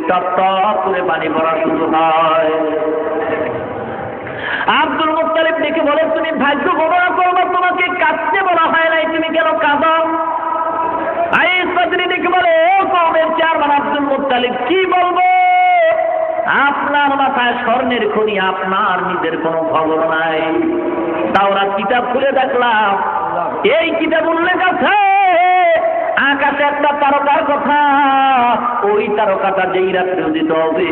Top top করে পানি পড়া শুরু হয়। আব্দুল মুত্তালিব দেখে বলে, তুমি ভাগ্য গণনা করবো, তোমাকে কাঁদতে বলা হয় নাই, তুমি কেন কাঁদো? আইস বাদরি দেখে বলে, ও কওমের চেয়ারম্যান আব্দুল মুত্তালিব, কি বলবো? আপনার মাথায় স্বর্ণের খনি, আপনার নিজের কোনো খবর নাই। তাওরাত কিতাব খুলে দেখলাম, এই কিতাব উল্লেখ আছে আকাশে একটা তারকার কথা। ওই তারকাটা যেই রাত্রে উদিত হবে,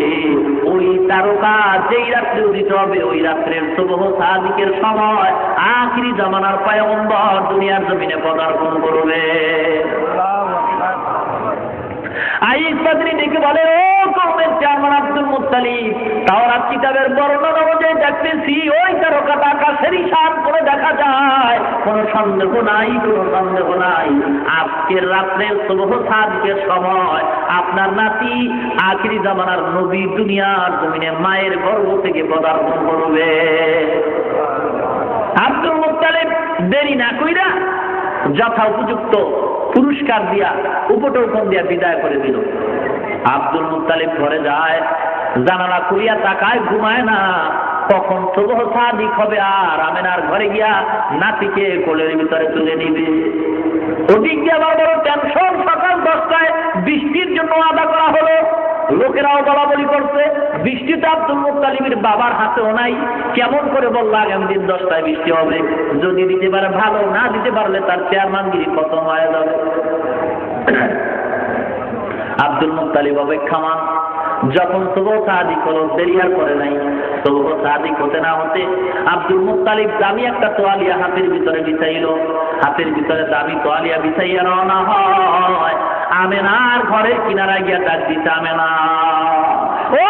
ওই তারকা যেই রাত্রে উদিত হবে, ওই রাত্রের সুবহ সাদিকের সময় আখিরি জামানার পয়গম্বর দুনিয়ার জমিনে পদার্পণ করবে। আইস বাদরি ডেকে বলে, ও কওমের চেয়ারম্যান আব্দুল মুত্তালিব, তাওরাত কিতাবের বর্ণনা অনুযায়ী দেখতেছি ওই তারকাটা আকাশের ইশারা করে দেখা যায়। কোনো সন্দেহ নাই, কোনো সন্দেহ নাই, আজকের রাত্রের সুবহ সাদিকের সময় আপনার নাতি আখিরি জামানার নবী দুনিয়ার জমিনে মায়ের গর্ভ থেকে পদার্পণ করবে। আব্দুল মুত্তালিব দেরি না কইরা যথা উপযুক্ত পুরস্কার দিয়া উপটোকন দিয়া বিদায় করে দিল। আব্দুল মুত্তালিব ঘরে যায়, জানালা খুলিয়া তাকায়, ঘুমায় না, কখন সুবহ সাদিক হবে আর আমেনার ঘরে গিয়া নাতিকে কোলের ভিতরে তুলে নিবে। ওদিক দিয়ে আবার বড় টেনশন, সকাল 10টায় বৃষ্টির জন্য আদা করা হলো, লোকেরাও বলাবলি করছে, বৃষ্টিটা আব্দুল মুত্তালিবের বাবার হাতেও নাই। কেমন করে বললো আগামী দিন 10টায় বৃষ্টি হবে, যদি দিতে পারে ভালো, না দিতে পারলে তার চেয়ারম্যানগিরি খতম হয়ে যাবে। Abdul Muttalib অপেক্ষামান। যখন সুবহ সাদিক হলো, দেরি আর করে নাই, সুবহ সাদিক হতে না হতে আব্দুল মুত্তালিব দামি একটা তোয়ালিয়া হাতের ভিতরে বিছাইল, হাতের ভিতরে দামি তোয়ালিয়া বিছাইয়া রওনা হয়। আমেনার ঘরের কিনারায় গিয়া ডাক দিতে, আমেনা, ও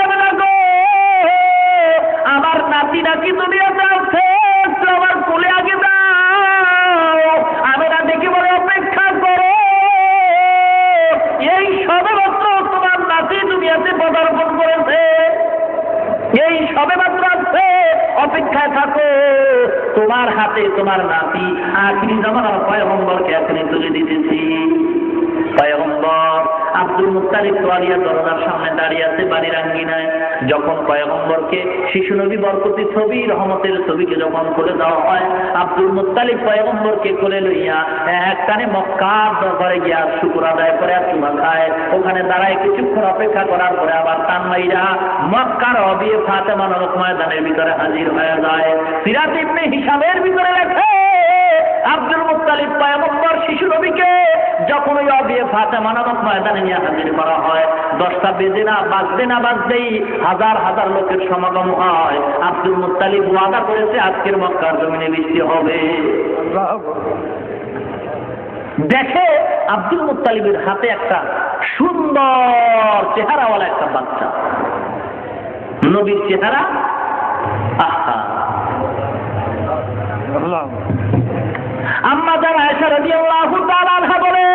আমেনা গো, আমার নাতি নাকি দুনিয়াতে আছে, আমার কোলে আগে দাও। আমেনা দেখে বলে, অপেক্ষা করো, এই সবে মাত্র তোমার নাতি দুনিয়াতে পদার্পণ করেছে, এই সবে মাত্র আছে, অপেক্ষায় থাকো, তোমার হাতে তোমার নাতি আখিরি জামানার পয়গম্বরকে এখনই তুলে দিতেছি। পয়গম্বর আব্দুল মুত্তালিব তোয়ালিয়া দরজার সামনে দাঁড়িয়ে আছে বাড়ির আঙ্গিনায়। যখন পয়গম্বরকে শিশু নবী বরকতি ছবি, রহমতের ছবিকে যখন খুলে দেওয়া হয়, আব্দুল মুত্তালিব পয়গম্বরকে কোলে লইয়া একটানে মক্কার দরবারে গিয়া শুকর আদায় করে চুমা খায়। ওখানে দাঁড়ায় কিছুক্ষণ অপেক্ষা করার পরে আবার টান মাইরা মক্কার অবিয়ে ফাতেমা নামক ময়দানের ভিতরে হাজির হয়ে যায়। সিরাত ইবনে হিশামের ভিতরে লেখে, আব্দুল মুত্তালিব পয়গম্বর শিশু নবীকে যখন ওই অবিয়ে ফাতেমা নামক ময়দানে নিয়ে হাজির করা হয়, 10টা বেজে না বাজতেই হাজার হাজার লোকের সমাগম হয়। আব্দুল মুত্তালিব ওয়াদা করেছে আজকের মক্কার জমিনে বৃষ্টি হবে। দেখে আব্দুল মুত্তালিবের হাতে একটা সুন্দর চেহারাওয়ালা একটা বাচ্চা, নবীর চেহারা। আহা, আম্মা জান আয়েশা রাদিয়াল্লাহু তাআলা আনহা বলে,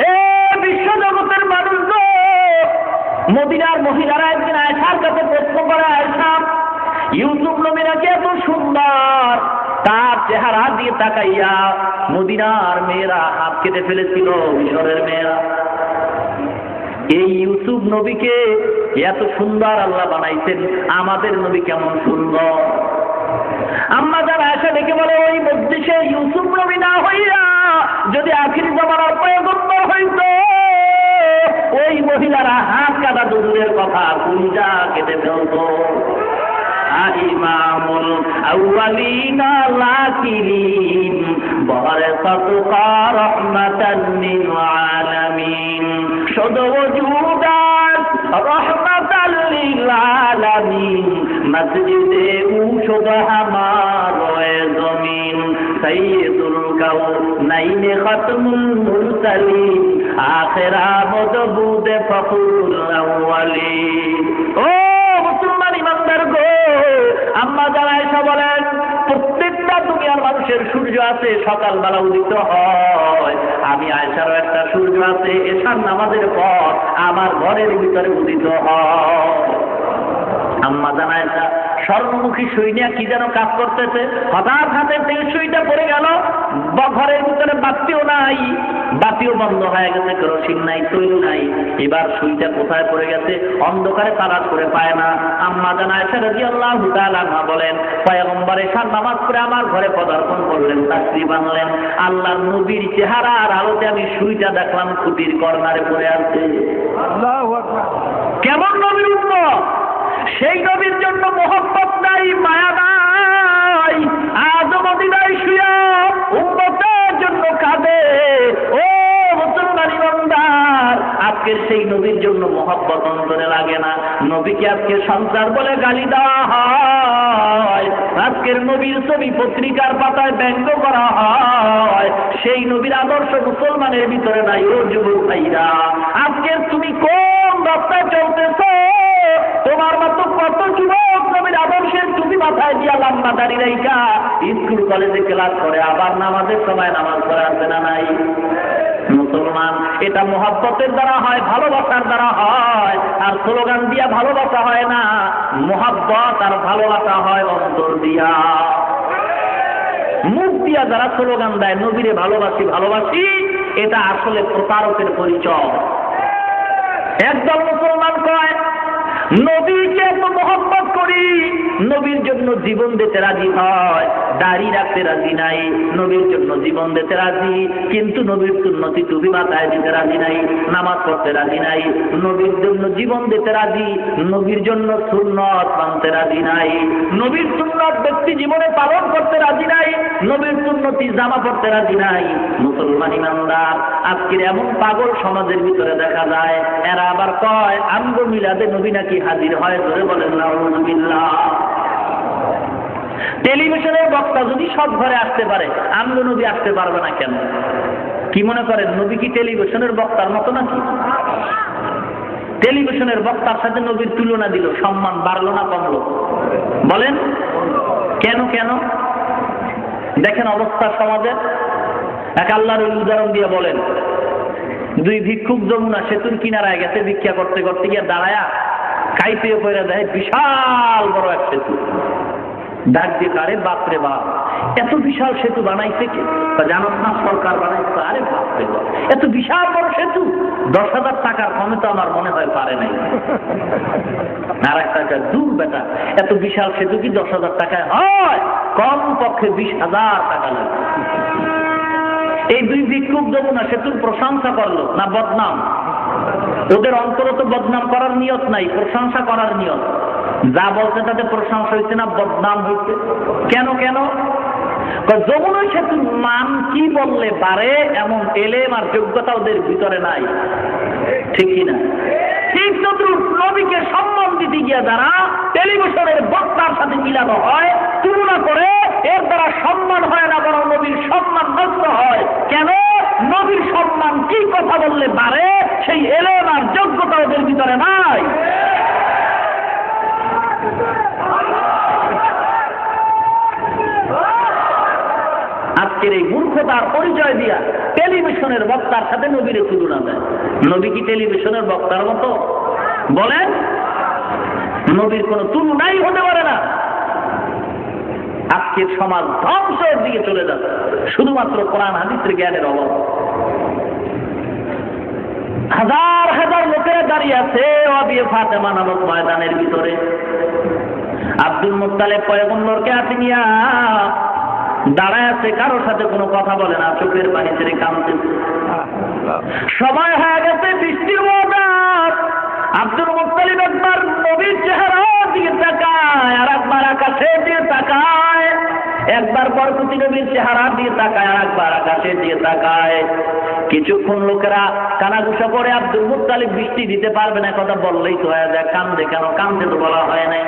এ বিশ্ব জগতের মানুষ গো, মদিনার মহিলারা একদিন আয়েশার কাছে প্রশ্ন করে, আয়েশা, ইউসুফ নবী নাকি এত সুন্দর, তার চেহারা দিয়ে তাকাইয়া মদিনার মেয়েরা হাত কেটে ফেলেছিল, মিশরের মেয়েরা। এই ইউসুফ নবীকে এত সুন্দর আল্লাহ বানাইছেন, আমাদের নবী কেমন সুন্দর। আম্মা যারা আয়েশা দেখে বলে, ওই মজলিসে ইউসুফ নবী না হইয়া যদি আখিরি জামানার পয়গম্বর হইত, ওই মহিলারা হাত কাটা দূরের কথা কুলজা কেটে ফেলত। ইমামুল আউয়ালিনা লাকিরিন বারাকাতুকা রাহমাতাল লিল আলামিন, শুধু ওজুদাত রাহমাতাল লিল আলামিন, মসজিদে উশুদ হামারে জমিন, সাইয়্যিদুল কাউনাইন খাতমুল মুরসালিন, আখিরা মদবুদে ফখরুল আউয়ালিন। ও মুসলমান ইমানদার গো, আম্মা জান আয়েশা বলেন, প্রত্যেকটা দুনিয়ার মানুষের সূর্য আছে, সকালবেলা উদিত হয়। আমি আয়েশারও একটা সূর্য আছে, এশার নামাজের পর আমার ঘরের ভিতরে উদিত হয়। আম্মা জান আয়েশা স্বর্ণমুখী সুই নিয়ে কি যেন কাজ করতেছে, হঠাৎ হাতে থেকে সুইটা পড়ে গেল, ঘরের ভিতরে বাতিও নাই, বাতিও বন্ধ হয়ে গেছে, কেরোসিন নাই, তৈল নাই। এবার সুইটা কোথায় পড়ে গেছে অন্ধকারে তালাশ করে পায় না। আম্মা জান আয়েশা রাদিয়াল্লাহু তাআলা আনহা বলেন, পয়গম্বর এশার নামাজ পড়ে আমার ঘরে পদার্পণ করলেন, তাশরিফ আনলেন। আল্লাহর নবীর চেহারার আলোতে আমি সুইটা দেখলাম খুঁটির কর্নারে পড়ে আছে। আল্লাহু আকবার! কেমন নবীর উম্মত! সেই নবীর জন্য মহব্বত নাই, মায়া নাই। আজও মদিনায় শুয়া উম্মতের জন্য কাঁদে। ও মুসলমান ইমানদার, আজকের সেই নবীর জন্য মহব্বত অন্তরে লাগে না। নবীকে আজকে সন্ত্রাস বলে গালি দেওয়া হয়, আজকের নবীর ছবি পত্রিকার পাতায় ব্যঙ্গ করা হয়। সেই নবীর আদর্শ মুসলমানের ভিতরে নাই। ও যুবক ভাইরা, আজকের তুমি কোন রাস্তায় চলতেছ? তোমার মতো কত যুবক নবীর আদর্শের টুপি মাথায় দিয়া লম্বা দাড়ি রাইখা স্কুল কলেজে ক্লাস করে, আবার নামাজের সময় নামাজ পড়ে আসবে না নাই? মুসলমান, এটা মহব্বতের দ্বারা হয়, ভালোবাসার দ্বারা হয়। আর স্লোগান দিয়া ভালোবাসা হয় না, মহব্বত আর ভালোবাসা হয় অন্তর দিয়া। মুখ দিয়া যারা স্লোগান দেয় নবীরে ভালোবাসি ভালোবাসি, এটা আসলে প্রতারকের পরিচয়। একদল মুসলমান কয় নবীকে এত মহব্বত করি, নবীর জন্য জীবন দিতে রাজি হয়, দাড়ি রাখতে রাজি নাই, নবীর জন্য জীবন দিতে রাজি, কিন্তু নবীর সুন্নতি টুপি মাথায় দিতে রাজি নাই, নামাজ পড়তে রাজি নাই, নবীর জন্য জীবন দিতে রাজি, নবীর জন্য সুন্নত মানতে রাজি নাই, নবীর সুন্নত ব্যক্তি জীবনে পালন করতে রাজি নাই, নবীর সুন্নতি জামা পড়তে রাজি নাই। মুসলমান ইমানদার, আজকের এমন পাগল সমাজের ভিতরে দেখা যায়। এরা আবার কয় আমগো মিলাদে নবী নাকি হাজির হয়। ধরে বলেন নাউযুবিল্লাহ। টেলিভিশনের বক্তা যদি সব ঘরে আসতে পারে, আমগো নবী আসতে পারবে না কেন? কি মনে করেন নবী কি টেলিভিশনের বক্তার মতো নাকি? টেলিভিশনের বক্তার সাথে নবীর তুলনা দিল, সম্মান বাড়লো না কমলো? বলেন কেন? কেন দেখেন অবস্থা সমাজের। এক আল্লাহর উদাহরণ দিয়ে বলেন, দুই ভিক্ষুক যমুনা সেতুর কিনারায় গেছে, ভিক্ষা করতে করতে গিয়ে দাঁড়ায়া কাইপে পড়ে দেয় বিশাল বড় এক সেতু। ডাক দিয়ে কারে, বাপরে বাপ, এত বিশাল সেতু বানাইছে কে? জানো না, সরকার বানাইছে। আরে বাপরে বাপ, এত বিশাল বড় সেতু 10,000 টাকার কমে তো আমার মনে হয় পারে নাই। আর একটা দূর বেটা, এত বিশাল সেতু কি 10,000 টাকায় হয়? কম পক্ষে 20,000 টাকা লাগে। এই দুই ভিক্ষুক যমুনা সেতুর প্রশংসা করলো না বদনাম? ওদের অন্তরে তো বদনাম করার নিয়ত নাই, প্রশংসা করার নিয়ত। যা বলছে তাতে প্রশংসা হয়েছে না বদনাম হয়েছে? কেন? যমুনা সেতুর মান কি বললে পারে এমন এলেম আর যোগ্যতা ওদের ভিতরে নাই, ঠিক কিনা? ঠিক তদ্রুপ নবীকে সম্মান দিতে গিয়ে যারা টেলিভিশনের বক্তার সাথে মিলানো হয়, তুলনা করে, এর দ্বারা সম্মান হয় না, বরং নবীর সম্মান নষ্ট হয়। কেন? নবীর সম্মান কি কথা বললে পারে সেই এলেম আর যোগ্যতা ওদের ভিতরে নাই। আজকের এই মূর্খতার পরিচয় দিয়া টেলিভিশনের বক্তার সাথে নবীর তুলনা দেয়। নবী কি টেলিভিশনের বক্তার মতো? বলেন, নবীর কোন তুলনাই হতে পারে না। আজকের সমাজ ধ্বংসের দিকে চলে যাচ্ছে শুধুমাত্র কোরআন হাদিসের জ্ঞানের অভাব। হাজার হাজার লোকেরা দাঁড়িয়ে আছে ওয়াবিয়ে ফাতেমা নামক ময়দানের ভিতরে। আব্দুল মুত্তালিব পয়গম্বরকে হাতে নিয়া দাঁড়ায় আছে, কারোর সাথে কোনো কথা বলে না, চোখের পানি ছেড়ে কাঁদতেছে। সময় হয়ে গেছে বৃষ্টির মৌসুম। আব্দুল মুত্তালিব একবার নবীর চেহারা দিয়ে তাকায়, আর একবার আকাশে দিয়ে তাকায়, একবার বরকতি নবীর চেহারা দিয়ে তাকায়, আর একবার আকাশে দিয়ে তাকায়। কিছুক্ষণ লোকেরা কানাঘুষা করে আব্দুল মুত্তালিব বৃষ্টি দিতে পারবে না কথা বললেই তো হয়ে যায়। কান্দে কেন? কান্দে তো বলা হয় নাই।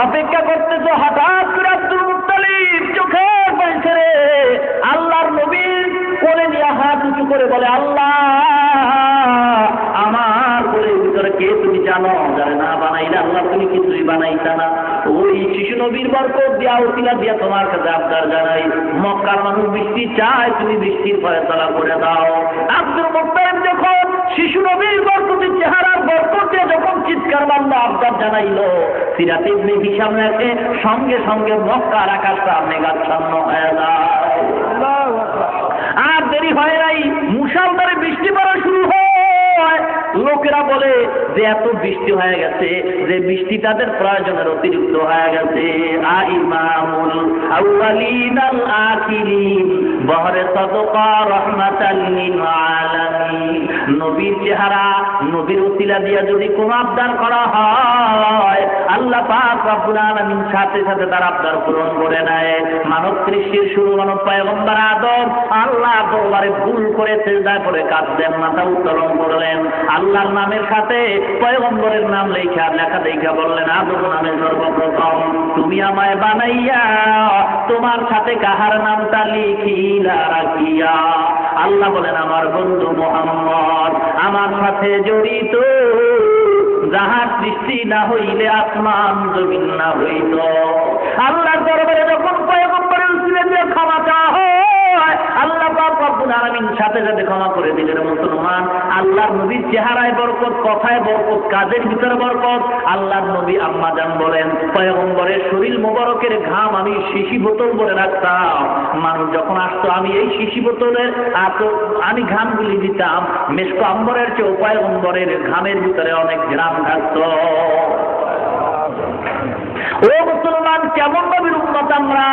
অপেক্ষা করতেছে, হঠাৎ করে আব্দুল মুত্তালিব চোখের পানি ছেড়ে আল্লাহর নবীর কোলে নিয়ে হাত উঁচু করে বলে, আল্লাহ, আমার কোলের ভিতরে কে তুমি জানো? যারা না বানাইলে আল্লাহ তুমি কিছুই বানাইতা না। ওই শিশু নবীর বরকত দিয়া উসিলা দিয়া তোমার কাছে আবদার জানাই, মক্কার মানুষ বৃষ্টি চায়, তুমি বৃষ্টির ফয়সালা করে দাও। আব্দুল মুত্তালিব যখন শিশু নবীর বরকতের চেহারার বরকত দিয়ে যখন চিৎকার মারল, আবদার জানাইলো। সিরাত ইবনে হিশাম লেখে সঙ্গে সঙ্গে মক্কার আকাশটা মেঘাচ্ছন্ন হয়ে যায়। আর দেরি হয় নাই, মুষলধারে বৃষ্টি পড়া শুরু হয়। লোকেরা বলে যে এত বৃষ্টি হয়ে গেছে যে বৃষ্টি তাদের প্রয়োজনের অতিরিক্ত হয়ে গেছে। ইমামুল আউয়ালিন আল আখিরিন বহরে সাদকা রাহমাতাল লিল আলামিন। নবীর চেহারা, নবীর উসিলা দিয়া যদি কোনো আবদার করা হয়, আল্লাহ পাক রব্বুল আলামিন সাথে সাথে তার আবদার পূরণ করে নেয়। মানব সৃষ্টির শুরু মানব পয়গম্বর আদম আল্লাহ দরবারে ভুল করে সিজদা করে কাঁদলেন, মাথা উত্তোলন করলেন। আল্লাহর নামের সাথে পয়গম্বরের নাম লেখা দেখা বললেন, আদম নামে সর্বপ্রথম তুমি আমায় বানাইয়া তোমার সাথে কাহার নামটা লিখিলা রাখিয়া। আল্লাহ বলেন আমার বন্ধু মুহাম্মদ আমার সাথে জড়িত, যাহার সৃষ্টি না হইলে আসমান জমিন না হইত। আল্লাহর দরবারে যখন পয়গম্বরের উসিলা দিয়ে ক্ষমা চাওয়া হয়, আল্লাহ পাক রব্বুল আলামিন সাথে সাথে ক্ষমা করে দিলেন। মুসলমান, আল্লাহর নবীর চেহারায় বরকত, কথায় বরকত, কাজের ভিতরে বরকত। আল্লাহর নবী আম্মা জান বলেন পয়গম্বরের শরীর মোবারকের ঘাম আমি শিশি বোতল ভরে রাখতাম। মানুষ যখন আসতো আমি এই শিশি বোতলের আমি ঘামগুলি দিতাম। মেশক আম্বরের চেয়ে পয়গম্বরের ঘামের ভিতরে অনেক ঘাম থাকতো। ও মুসলমান, কেমন নবীর উম্মত আমরা!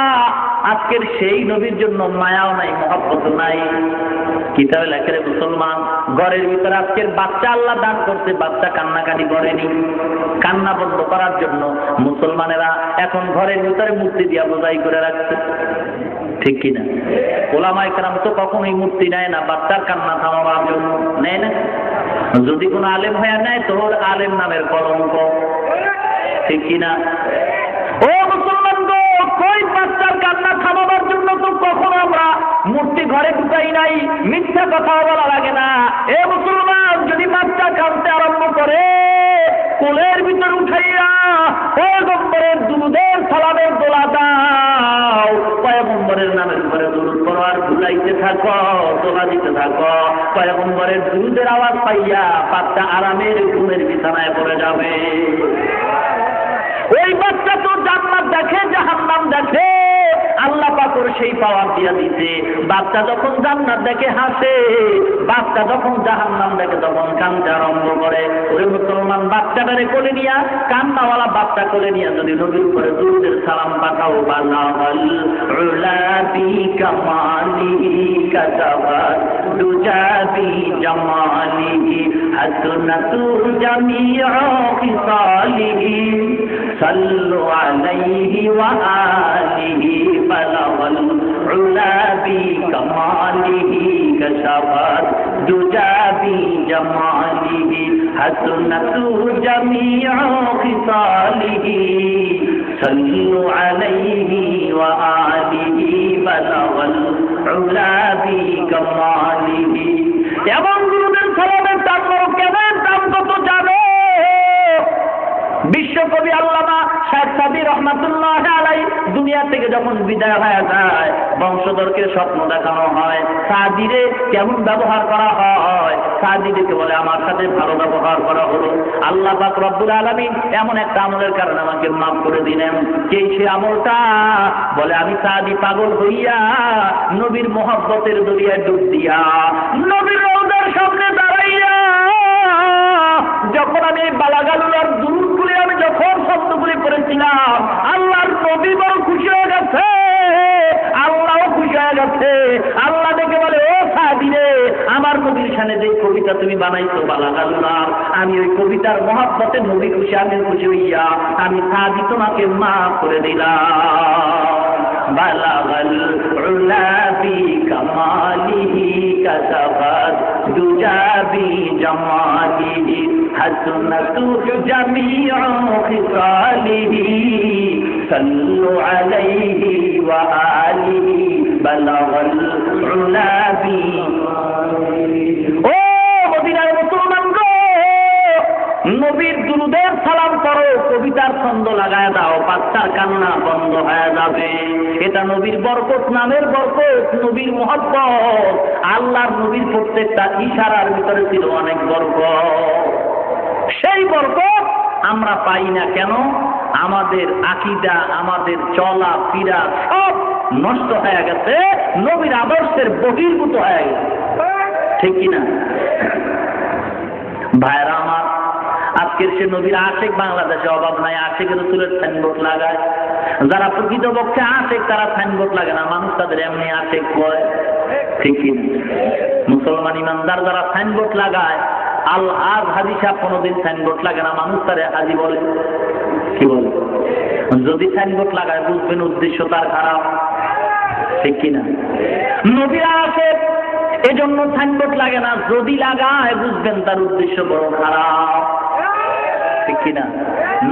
আজকের সেই নবীর জন্য মায়াও নাই, মহব্বত নাই। কিতাবে লেখে মুসলমান, ঘরের ভিতরে আজকের বাচ্চা আল্লাহ দান করতে, বাচ্চা কান্নাকাটি করেনি। কান্না বন্ধ করার জন্য মুসলমানেরা এখন ঘরের ভিতরে মূর্তি দিয়া বোঝাই করে রাখছে, ঠিক কিনা? ওলামায়ে কেরাম তো কখনোই মূর্তি নেয় না বাচ্চার কান্না থামাবার জন্য, নেয় না। যদি কোনো আলেম হয়ে নেয় তো ওর আলেম নামের কলঙ্ক, ঠিক কিনা? ও মুসলমান গো, কই বাচ্চার কান্না থামাবার জন্য তো কখনো আমরা মূর্তি ঘরে ঢুকাই নাই। মিথ্যা কথা বলা লাগে না। এ মুসলমান, যদি বাচ্চা কাঁদতে আরম্ভ করে কোলের ভিতর উঠাইয়া পয়গম্বরের দুরূদের সালামের দোলা দাও, পয়গম্বরের নামের উপরে দুরূদ পড়ো আর ভুলাইতে থাকো, দোলা দিতে থাকো। পয়গম্বরের দুরূদের আওয়াজ পাইয়া বাচ্চা আরামের ঘুমের বিছানায় পড়ে যাবে। ওই বাচ্চা তো জান্নাত দেখে, জাহান্নাম দেখে, আল্লাহ পাক ওর সেই পাওয়ার দিয়া দিতে। বাচ্চা যখন জান্নাত দেখে হাসে, বাচ্চা যখন জাহান্নাম দেখে তখন কাঁদতে আরম্ভ করে। ওই মুসলমান, বাচ্চাটারে কোলে নিয়া, কান্নাওয়ালা বাচ্চা কোলে নিয়া যদি নবীর উপরে দুরূদের সালাম পাঠাও, বালাগাল উলা বি কামালিহি কাতাবাত দুজাবি জামালিহি হাসনাতু জামিউ খিসালিহি সাল্লু আলাইহি ওয়া আলিহি বালাগাল উলা বি কামালিহি কাতাবাত দুজাবি জামালিহি হাসনাতু জামিউ খিসালিহি সাল্লু আলাইহি ওয়া আলিহি বালাগাল উলা বি কামালিহি। এমন দুরূদের সালামের দাম কেমন, দাম কত জানো? বিশ্বকবি আল্লামা শাহ সাদি রহমাতুল্লাহ আলাইহি দুনিয়া থেকে যখন বিদায় হয়ে যায়, বংশধরকে স্বপ্ন দেখানো হয়, সাদিরে কেমন ব্যবহার করা হয়। সাদিকে বলে আমার সাথে ভালো ব্যবহার করা হলো। আল্লাহ পাক রব্বুল আলামিন এমন একটা আমলের কারণে আমাকে মাফ করে দিলেন। সেই সে আমলটা বলে, আমি সাদি পাগল হইয়া নবীর মহব্বতের দরিয়ায় ডুব দিয়া নবীর রওজার সামনে দাঁড়াইয়া যখন আমি এই বালাগালুর দুরূদগুলি আমি যখন শব্দগুলি পড়েছিলাম, আল্লাহর নবী বড় খুশি হয়ে গেছে, আল্লাহও খুশি হয়ে গেছে। আল্লাহ দেখে বলে, ও সাদি রে, আমার নবীর শানে যে কবিতা তুমি বানাইছো বালাগালুর, আমি ওই কবিতার মহব্বতে নবী খুশি, আমি খুশি হইয়া আমি সাদি তোমাকে মাফ করে দিলাম। বালাগাল উলা বি কামালিহি কাতাবাত দুজাবি জামালিহি হাসনাতু জামিউ খিসালিহি সাল্লু আলাইহি ওয়া আলিহি বালাগাল উলা বি। ও মদিনার মুসলমান গো, নবীর দুরূদের সালাম করো, কবিতার ছন্দ লাগায় দাও, বাচ্চার কান্না বন্ধ হয়ে যাবে। এটা নবীর বরকত, নামের বরকত, নবীর মহব্বত। আল্লাহর নবীর প্রত্যেকটা ইশারার ভিতরে ছিল অনেক বরকত। সেই বরকত আমরা পাই না কেন? আমাদের আকীদা, আমাদের চলা ফিরা সব নষ্ট হয়ে গেছে, নবীর আদর্শের বহির্ভূত হয়ে গেছে, ঠিক কিনা? ভাইরা আমার, আজকের সে নবীর আশেক বাংলাদেশে অভাব নাই, আশেকের রাসূলের সাইনবোর্ড লাগায়। যারা প্রকৃতপক্ষে আশেক তারা সাইনবোর্ড লাগে না, মানুষ তাদের এমনি আশেক বলে, ঠিক কিনা? মুসলমান ইমানদার যারা সাইনবোর্ড লাগায়, আল হাজ হাজি সাহেব কোনোদিন সাইনবোর্ড লাগে না, মানুষ তারে হাজি বলে, কি বলে? যদি সাইনবোর্ড লাগায় বুঝবেন উদ্দেশ্য তার খারাপ, ঠিক কিনা? নবীর আশেক এজন্য সাইনবোর্ড লাগে না, যদি লাগায় বুঝবেন তার উদ্দেশ্য বড় খারাপ, ঠিক কিনা?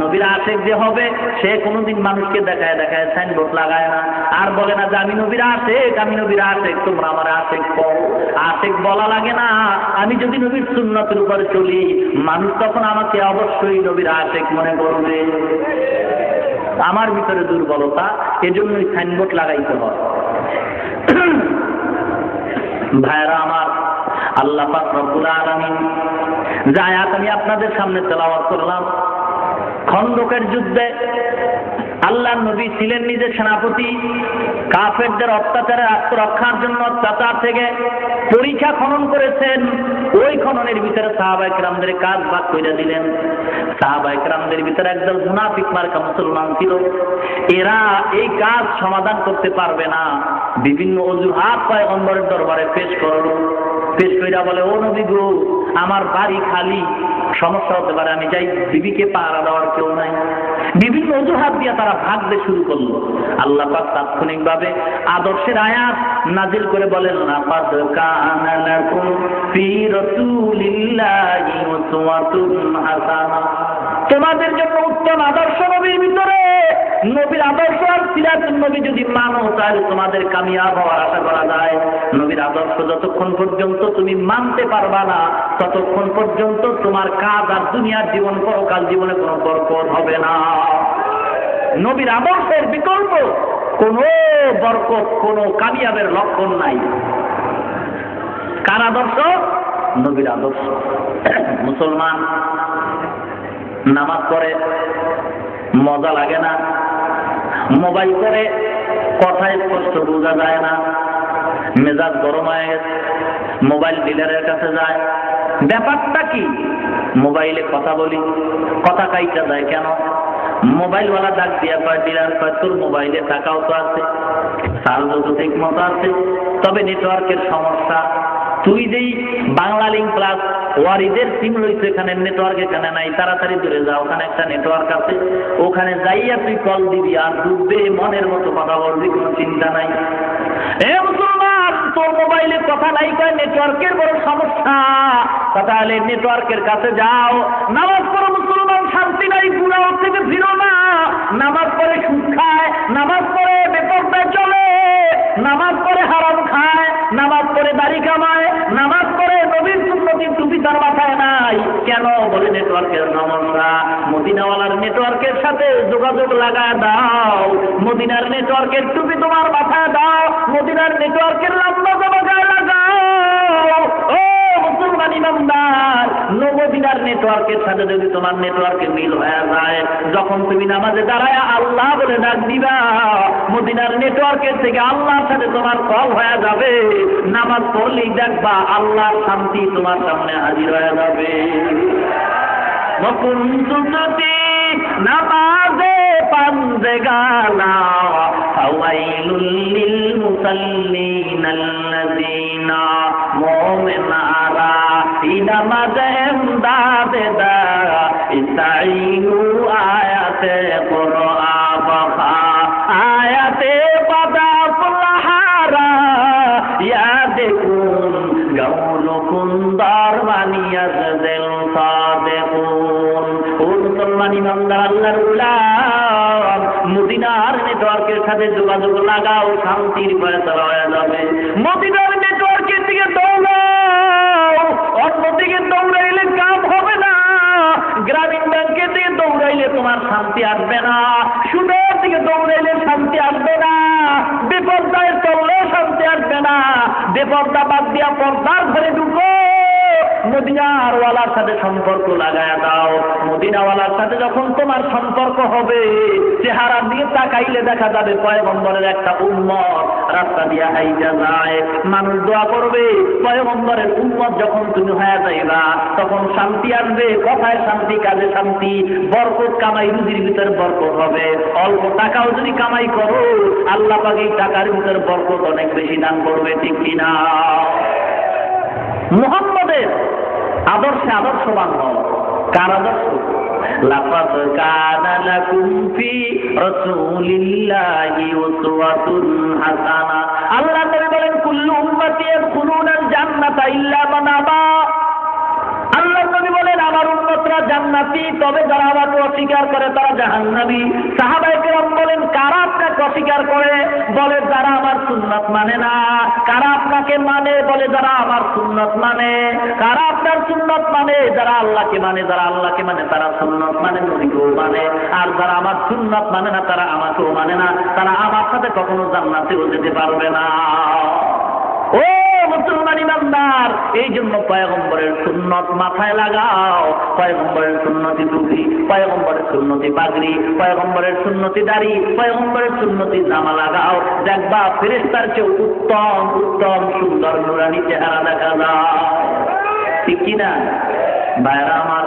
নবীর আশেক যে হবে সে কোনোদিন মানুষকে দেখায় দেখায় সাইনবোর্ড লাগায় না, আর বলে না যে আমি নবীর আশেক, আমি নবীর আশেক, তোমরা আমার আশেক কও। আশেক বলা লাগে না। আমি যদি নবীর সুন্নতের উপরে চলি, মানুষ তখন আমাকে অবশ্যই নবীর আশেক মনে করবে। আমার ভিতরে দুর্বলতা, এজন্যই সাইনবোর্ড লাগাইতে হয়। ভাইরা আমার, আল্লাহ পাক রব্বুল আলামিন যে আয়াত আমি আপনাদের সামনে তেলাওয়াত করলাম, খন্দকের যুদ্ধে আল্লাহর নবী ছিলেন নিজে সেনাপতি, কাফেরদের অত্যাচারে আত্মরক্ষার জন্য অত্যাচার থেকে পরীক্ষা খনন করেছেন। ওই খননের ভিতরে সাহাবায়ে কেরামদের কাজ ভাগ করে দিলেন। সাহাবায়ে কেরামদের ভিতরে একদল মুনাফিক মার্কা মুসলমান ছিল, এরা এই কাজ সমাধান করতে পারবে না, বিভিন্ন অজুহাত পয়গম্বরের দরবারে পেশ করলো। পেশ কইরা বলে, ও নবী গো, আমার বাড়ি খালি, সমস্যা হতে পারে, আমি চাই বিবিকে পাহারা দেওয়ার কেউ নাই। বিভিন্ন অজুহাত দিয়ে তারা ভাগতে শুরু করলো। আল্লাহ পাক তাৎক্ষণিকভাবে আদর্শের আয়াত নাজিল করে বলেন, লাকাদ কানা লাকুম ফি রাসূলিল্লাহি উসওয়াতুন হাসানা, তোমাদের জন্য উত্তম আদর্শ নবীর ভিতরে। নবীর আদর্শ আর সিরাতুন নবী যদি মানো, তাহলে তোমাদের কামিয়াব হওয়ার আশা করা যায়। নবীর আদর্শ যতক্ষণ পর্যন্ত তুমি মানতে পারবা না, ততক্ষণ পর্যন্ত তোমার কাজ আর দুনিয়ার জীবন, পরকাল জীবনে কোনো বরকত হবে না। নবীর আদর্শের বিকল্প কোনো বরকত, কোনো কামিয়াবের লক্ষণ নাই। কার আদর্শ? নবীর আদর্শ। মুসলমান নামাজ পড়ে, মজা লাগে না, মোবাইল করে কথায় স্পষ্ট বোঝা যায় না, মেজাজ গরম হয়ে গেছে, মোবাইল ডিলারের কাছে যায়। ব্যাপারটা কি? মোবাইলে কথা বলি, কথা কাইটা যায় কেন? মোবাইলওয়ালা ডাক দিয়া কয়, ডিলার কয়, তোর মোবাইলে টাকাও তো আছে, চার্জও তো ঠিক মতো আছে, তবে নেটওয়ার্কের সমস্যা। তুই যেই বাংলা লিঙ্ক প্লাস ওয়ারিদের সিম রয়েছে, এখানে নেটওয়ার্ক এখানে নাই, তাড়াতাড়ি দূরে যা, ওখানে একটা নেটওয়ার্ক আছে, ওখানে যাইয়া তুই কল দিবি, আর ডুববে মনের মতো কথা বলবি, কোনো চিন্তা নাই। এ মুসলমান, তোর মোবাইলে কথা নাই কয় নেটওয়ার্কের বড় সমস্যা, তাহলে নেটওয়ার্কের কাছে যাও, নামাজ পড়ো। মুসলমান শান্তি নাই, গুনাহ থেকে ফিরো না। নামাজ পড়ে সুদ খায়, নামাজ পড়ে বেপরদায় চলে, নামাজ পড়ে হারাম খায়, নামাজ পড়ে দাড়ি কামায়, নামাজ পড়ে নবীর সুন্নতির টুপি তার মাথায় নাই। কেন? বলে নেটওয়ার্কের সমস্যা। মদিনাওয়ালার নেটওয়ার্কের সাথে যোগাযোগ লাগায় দাও, মদিনার নেটওয়ার্কের টুপি তোমার মাথায় দাও, মদিনার নেটওয়ার্কের লম্বা জায়গায় লাগাও। ও মুসলমান ইমানদার, মদিনার নেটওয়ার্কের সাথে যদি তোমার নেটওয়ার্কের মিল হয়ে যায়, যখন তুমি নামাজে দাঁড়ায় আল্লাহ বলে ডাক দিবা, মদিনার নেটওয়ার্কের থেকে আল্লাহর সাথে তোমার কল হয়ে যাবে। নামাজ পড়লেই দেখবা আল্লাহর শান্তি তোমার সামনে হাজির হয়ে যাবে। নামাজে পান্দেগানা ফাওয়াইলুল লিল মুসাল্লিন আল্লাযিনা মুমিনারা ইনামাজে এমদাদে দা ইস্তাইনু আয়াতে কুরআন বাখা আয়াতে বাদাফুলহারা ইয়া দেখুন গাউলুকুন দারমানিয়াজ দিল সাদেকুন। ও মুসলমান ইমানদার, আল্লাহর গোলাম, মদিনার নেটওয়ার্কের সাথে যোগাযোগ লাগাও, শান্তির ফয়সালা হয়ে যাবে। মদিনার নেটওয়ার্কের দিকে দৌড়াও, অন্যদিকে দৌড়াইলে কাজ হবে না। গ্রামীণ ব্যাংকের দিকে দৌড়াইলে তোমার শান্তি আসবে না, সুদের দিকে দৌড়াইলে শান্তি আসবে না, বেপরদায় চললেও শান্তি আসবে না। বেপরদা বাদ দিয়া পর্দার ঘরে ঢুকো, মদিনার ওয়ালার সাথে সম্পর্ক লাগায় দাও। মদিনা মদিনাওয়ালার সাথে যখন তোমার সম্পর্ক হবে, চেহারার দিকে তাকাইলে দেখা যাবে পয়গম্বরের একটা উম্মত রাস্তা দিয়ে হাইটা যায়। মানুষ দোয়া করবে, পয়গম্বরের উম্মত যখন তুমি হয়ে যাইবা তখন শান্তি আসবে, কথায় শান্তি, কাজে শান্তি, বরকত কামাই, রুজির ভিতর বরকত হবে। অল্প টাকাও যদি কামাই করো, আল্লাহ পাক এই টাকার ভিতর বরকত অনেক বেশি দান করবে, ঠিক কিনা? মুহাম্মদের আদর্শে আদর্শবান হও। কার আদর্শ? লাকাদ কানা লাকুম ফি রাসূলিল্লাহি উসওয়াতুন হাসানা। আল্লাহ তাআলা বলেন, কুল্লু উম্মতি ইয়াদখুলুনাল জান্নাতা ইল্লা মান আবা। আল্লাহ নবী বলেন, আমার উম্মতরা জান্নাতি, তবে যারা আমাকে অস্বীকার করে তারা জাহান্নামী। সাহাবায়ে কেরাম বলেন, কারা আপনাকে অস্বীকার করে? বলে, যারা আমার সুন্নাত মানে না। কারা আপনাকে মানে? বলে, যারা আমার সুন্নাত মানে। কারা আপনার সুন্নাত মানে? যারা আল্লাহকে মানে। যারা আল্লাহকে মানে তারা সুন্নাত মানে, নবীকেও মানে। আর যারা আমার সুন্নাত মানে না তারা আমাকেও মানে না, তারা আমার সাথে কখনো জান্নাতেও যেতে পারবে না। ও মুসলমান ইমানদার, এই জন্য পয়গম্বরের সুন্নত মাথায় লাগাও। পয়গম্বরের সুন্নতি টুপি, পয়গম্বরের সুন্নতি পাগড়ি, পয়গম্বরের সুন্নতি দাড়ি, পয়গম্বরের সুন্নতি জামা লাগাও। দেখবা ফেরেশতার চেয়ে উত্তম উত্তম সুন্দর নুরানি চেহারা দেখা যায়, ঠিক কিনা? ভাইরা আমার,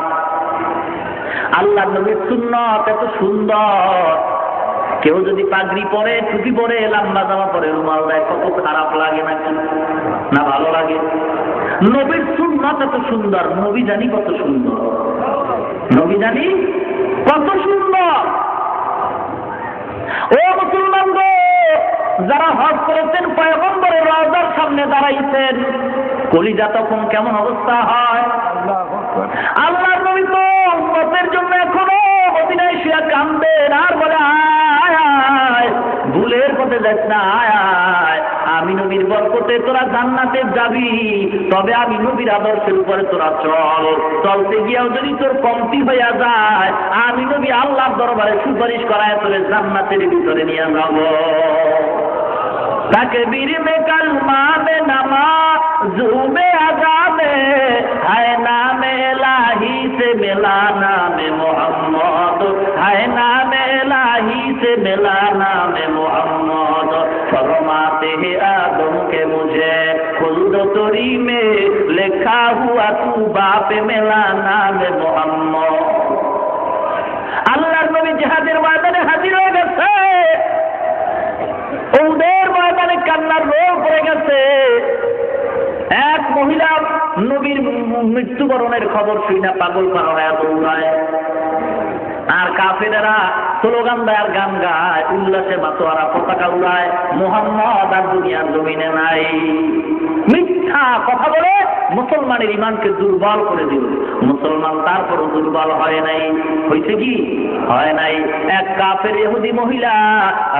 আল্লাহ নবীর সুন্নত এত সুন্দর। কেউ যদি পাগড়ি পরে, টুপি পরে, লম্বা জামা পরে, রুমাল দেয়, কত খারাপ লাগে নাকি? না ভালো লাগে? নবীর সুন্নাত এত সুন্দর, নবী জানি কত সুন্দর, নবী জানি কত সুন্দর। ও মুসলমান গো, যারা হজ করেছেন, পয়গম্বরের রওজার সামনে দাঁড়াইছেন, কলিজা তখন কেমন অবস্থা হয়? আল্লাহর নবী তো উম্মতের জন্য এখনো মদিনায় শুয়ে কাঁদবেন আর বলে, আয় আয়, ভুলের পথে যাস না, আয় আয়, আমি নবীর বরকতে তোরা জান্নাতে যাবি, তবে আমি নবীর আদর্শের উপরে তোরা চল। চলতে গিয়েও যদি তোর কমতি হইয়া যায়, আমি নবী আল্লাহর দরবারে সুপারিশ করায় তোরে জান্নাতের ভিতরে নিয়ে যাব। তাকবীর মে কালমা মে নামাজু মে আযানে হায় নামে ইলাহি সে মিলা নামে মুহাম্মদ, হায় নামে ইলাহি সে মিলা নামে মুহাম্মদ। फरमाते हैं आदम के मुझे खुल्द तोरी में लिखा हुआ तू बाप मिला नाम मुहम्मद। আল্লাহর নবী জিহাদের ময়দানে হাজির হয়ে গেছে, উহুদের ময়দানে কান্নার রোল পড়ে গেছে। এক মহিলা নবীর মৃত্যুবরণের খবর শুনে পাগল পাগল হয়ে দৌড়ায়, আর কাফেরেরা স্লোগান দেয় আর গান গায়, উল্লাসে মাতোয়ারা পতাকা উড়ায়, মুহাম্মদ আর দুনিয়ার জমিনে নাই। মিথ্যা কথা বলে মুসলমানের ইমানকে দুর্বল করে দিল। মুসলমান তারপরও দুর্বল হয় নাই। হয়েছে কি? হয় নাই। এক কাফের ইহুদি মহিলা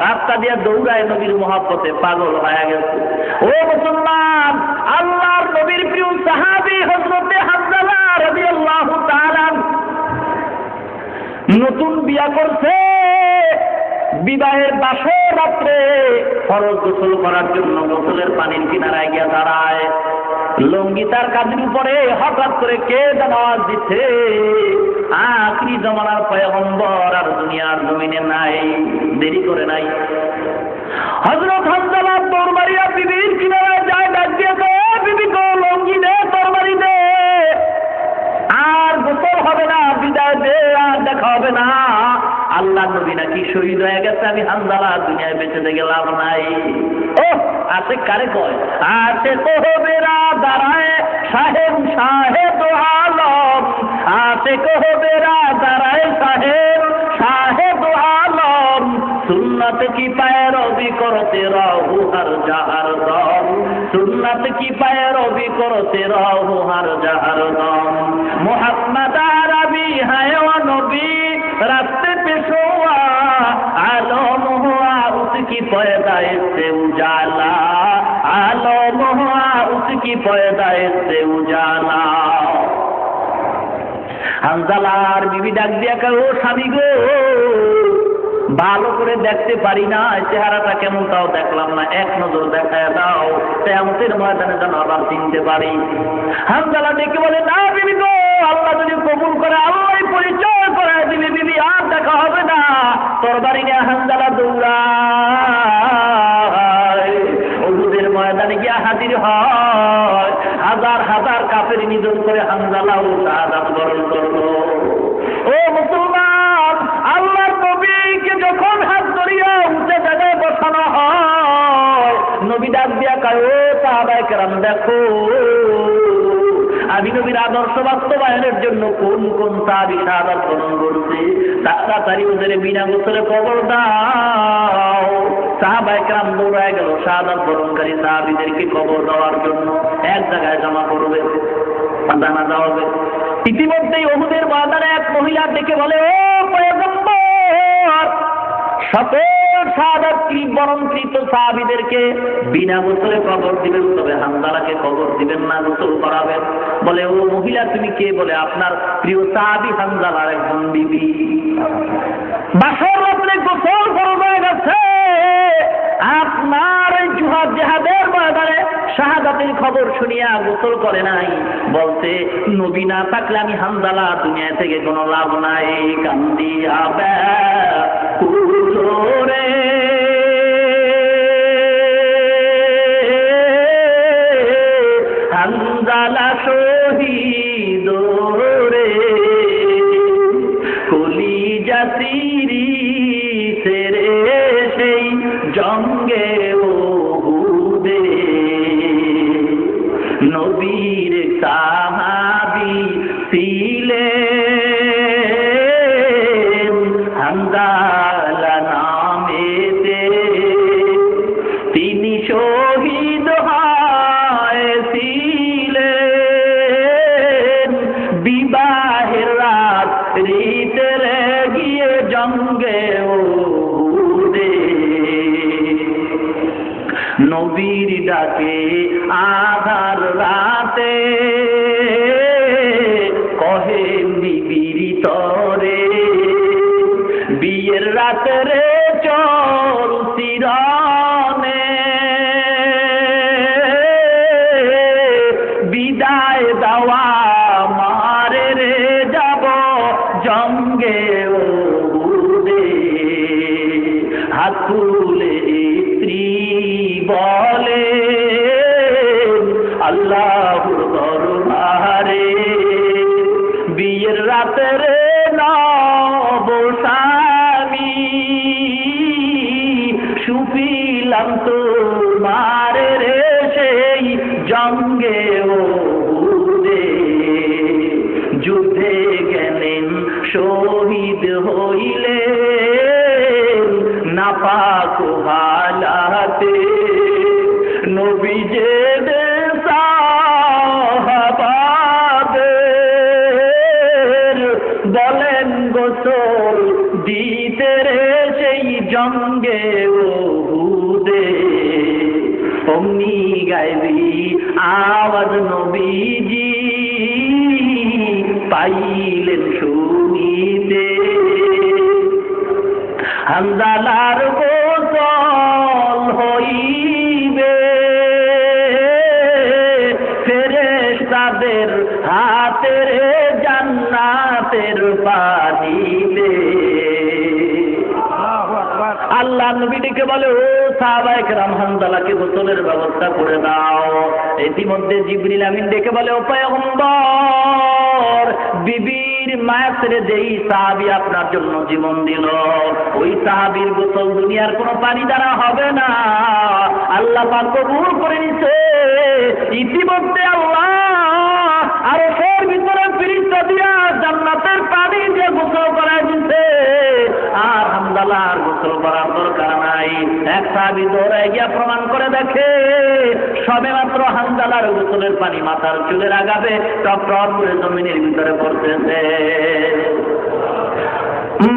রাস্তা দিয়ে দৌড়ায় নবীর মহব্বতে পাগল হয়ে গেছে। ও মুসলমান, আল্লাহর নবীর প্রিয় সাহাবী হযরতে হামজালা রাদিয়াল্লাহু তাআলা নতুন বিয়া করছে, বিবাহের বাসর রাত্রে ফরজ গোসল করার জন্য গোসলের পানির কিনারায় গিয়ে দাঁড়ায়। লঙ্গি তার কাঁধের উপরে হঠাৎ করে কে যেন আওয়াজ দিচ্ছে, আখিরি জমানার পয়গম্বর আর দুনিয়ার জমিনে নাই। দেরি করে নাই, হযরত হামজালা তরবারিয়া বিবির কিনারায় যায়, ডাক দিয়ে বিবি গো, লঙ্গি দে, তরবারি দে, আর গোসল হবে না, বিদায় দে, আর দেখা হবে না। আল্লাহ নবী নাকি শহীদ হয়ে গেছে, আমি হামজালা দুনিয়ায় বেঁচে থেকে লাভ নাই। ও আছে কারে কয়, আছে কোহবেরা দাঁড়ায় সাহেব শাহেদ আলম, আছে কোহবেরা দাঁড়ায় সাহেব শাহেদ আলম, সুন্নত কি पैरवी करते रहो हर जहर दम, सुन्नत की पैरवी करते रहो हर जहर दम। मोहम्मद अरबी है वो नबी रास्ते पे सोआ, आलम हुआ उसकी पैदाइश से उजाला, आलम हुआ उसकी पैदाइश से उजाला। হামজালার বিবি ডাক দিয়া কয়, ও স্বামী গো, ভালো করে দেখতে পারি না, চেহারাটা কেমন তাও দেখলাম না, এক নজর দেখায় দাও, কিয়ামতের ময়দানে যেন আবার চিনতে পারি। হামজালা ডেকে বলে, না বিবি গো, আল্লাহ যদি কবুল করে, আল্লাহ পরিচয় মুসলমান, আল্লাহর নবীকে যখন হাত ধরিয়া উঁচে জায়গায় বসানো হয়, নবী ডাক দিয়া কয়, ও সাহাবায়ে কেরাম দেখো আমি নবীর আদর্শ বাস্তবায়নের জন্য কোন কোন সাহাবী শাহাদাত বরণ করছে, তাড়াতাড়ি ওদের বিনা গোসলে কবর দাও। সাহাবায়ে কেরাম দৌড়ায় গেল শাহাদাত বরণকারী সাহাবীদেরকে কবর দেওয়ার জন্য, এক জায়গায় জমা করবে, জানাজা হবে। ইতিমধ্যেই উহুদের ময়দানে এক মহিলা ডেকে বলে, ও পয়গম্বর, সকল শাহাদাতকৃত বরণকৃত সাহাবীদেরকে বিনা গোসলে কবর দিবেন, তবে হামজালাকে কবর দিবেন না, গোসল করাবেন। বলে, ও মহিলা তুমি কে? বলে, আপনার প্রিয় সাহাবী হামজালার একজন বিবি। বাসর রাত্রে গোসল ফরজ হয়ে গেছে, আপনার জিহাদের ময়দানে শাহাদাতের খবর শুনিয়া গোসল করে নাই। বলতে, নবী না থাকলে আমি হামজালা দুনিয়া থেকে কোনো লাভ নাই। কান্দিয়া ব্যাকুলরে হামজালা শহীদ রে, কলিজা সিরিছে রে সেই জঙ্গে ওহুদে, নবীর সাহাবী ছিলেন হামজালা নামেতে, তিনি শহীদ হয়েছিলেন বিবাহের রাত রিতে গিয়ে জঙ্গে ওহুদে। নবীর ডাকে আধার রাতে কহে বিবির তরে, বিয়ের রাতে রে চল চিরনে, বিদায় দেওয়া মারে রে যাব জঙ্গে ওহুদে। হাত তুলে স্ত্রী বলে, আল্লাহর দরবারে বিয়ের রাতে রে নব স্বামী, সুফিলাম তোমার রে সেই জঙ্গে ওহুদে। যুদ্ধে গেলেন শহীদ হইলেন নাপাক হালাতে, নবী যে সাহাবাদের বলেন গোসল দিতে রে সেই জঙ্গে ওহুদে। অমনি গাইবি আওয়াজ নবীজি পাইলেন শুনিতে, হামজালার গোসল হইবে ফেরেশতাদের হাতের জান্নাতের পানিতে। আল্লাহ নবী ডেকে বলে, ও সাহাবায়ে কেরাম হামজালাকে গোসলের ব্যবস্থা করে দাও। ইতিমধ্যে জিবরিল আমিন ডেকে বলে, ও পয়গম্বর, বিবির মায়া ছেড়ে যেই সাহাবী আপনার জন্য জীবন দিল, ওই সাহাবীর গোসল দুনিয়ার কোনো পানি দ্বারা হবে না, আল্লাহ পাক কবুল করে নিছে। ইতিমধ্যে আল্লাহ আরশের ভিতরে ফেরেশতা দিয়া জান্নাতের পানি দিয়ে গোসল করায় দিছে, আর হামজালার গোসল করার দরকার নাই। এক সাহাবী দৌড়ায় গিয়া প্রমাণ করে দেখে, সবে মাত্র হামজালার গোসলের পানি মাথার চুলের আগাবে টপ টপ করে জমিনের ভিতরে পড়তেছে।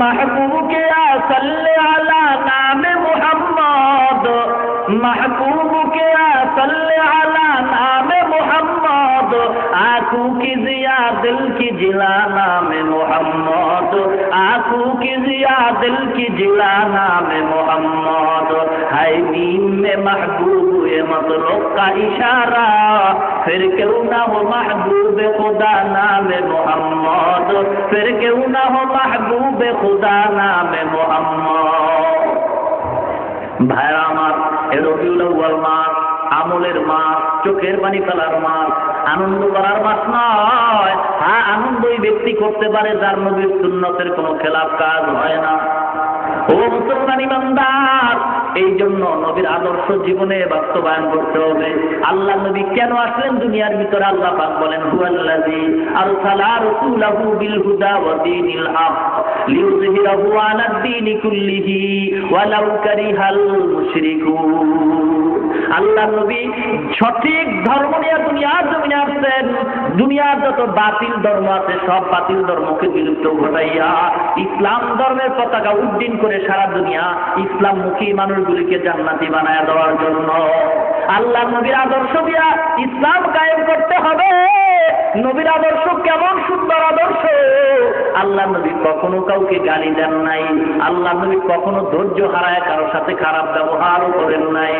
महबूब के सल्ले अला नामे मोहम्मद, महबूब के सल्ले अला नामे मोहम्मद, आंखों की जिया दिल की जिला नामे मोहम्मद, आंखों की जिया दिल की जिला नामे मोहम्मद, है नीम में महबूब ये मतलब का इशारा, फिर क्यों ना हो महबूब खुदा नामे मोहम्मद, फिर क्यों ना हो महबूब खुदा नामे मोहम्मद। ভাইরা আমার, এ রবিউল আউয়াল মাস, আমলের মাস, চোখের পানি ফেলার মাস, আনন্দ করার মাস নয়। হ্যাঁ, আনন্দ ওই ব্যক্তি করতে পারে যার নবীর সুন্নতের কোনো খেলাফ কাজ হয় না। ও মুসলমান ইমানদার, এই জন্য নবীর আদর্শ জীবনে বাস্তবায়ন করতে হবে। আল্লাহ নবী কেন আসলেন দুনিয়ার ভিতরে? আল্লাহ পাক বলেন, হুয়াল্লাযী আরসালা রাসূলাহু বিল হুদা ওয়া দীনিল হক লিইয়ুযহিরাহু আলাদ দীনি কুল্লিহি ওয়ালাউ কারিহাল মুশরিকুন। আল্লাহ নবী সঠিক ধর্ম নিয়ে দুনিয়ার জমিনে আসছেন। দুনিয়ার যত বাতিল ধর্ম আছে সব বাতিল ধর্মকে বিলুপ্ত ঘটাইয়া ইসলাম ধর্মের পতাকা উড্ডীন করে সারা দুনিয়া ইসলামমুখী মানুষগুলিকে জান্নাতি বানায় দেওয়ার জন্য আল্লাহ নবীর আদর্শ দিয়া ইসলাম কায়েম করতে হবে। নবীর আদর্শ কেমন সুন্দর আদর্শ! আল্লাহ নবী কখনো কাউকে গালি দেন নাই। আল্লাহ নবী কখনো ধৈর্য হারায় কারোর সাথে খারাপ ব্যবহারও করেন নাই।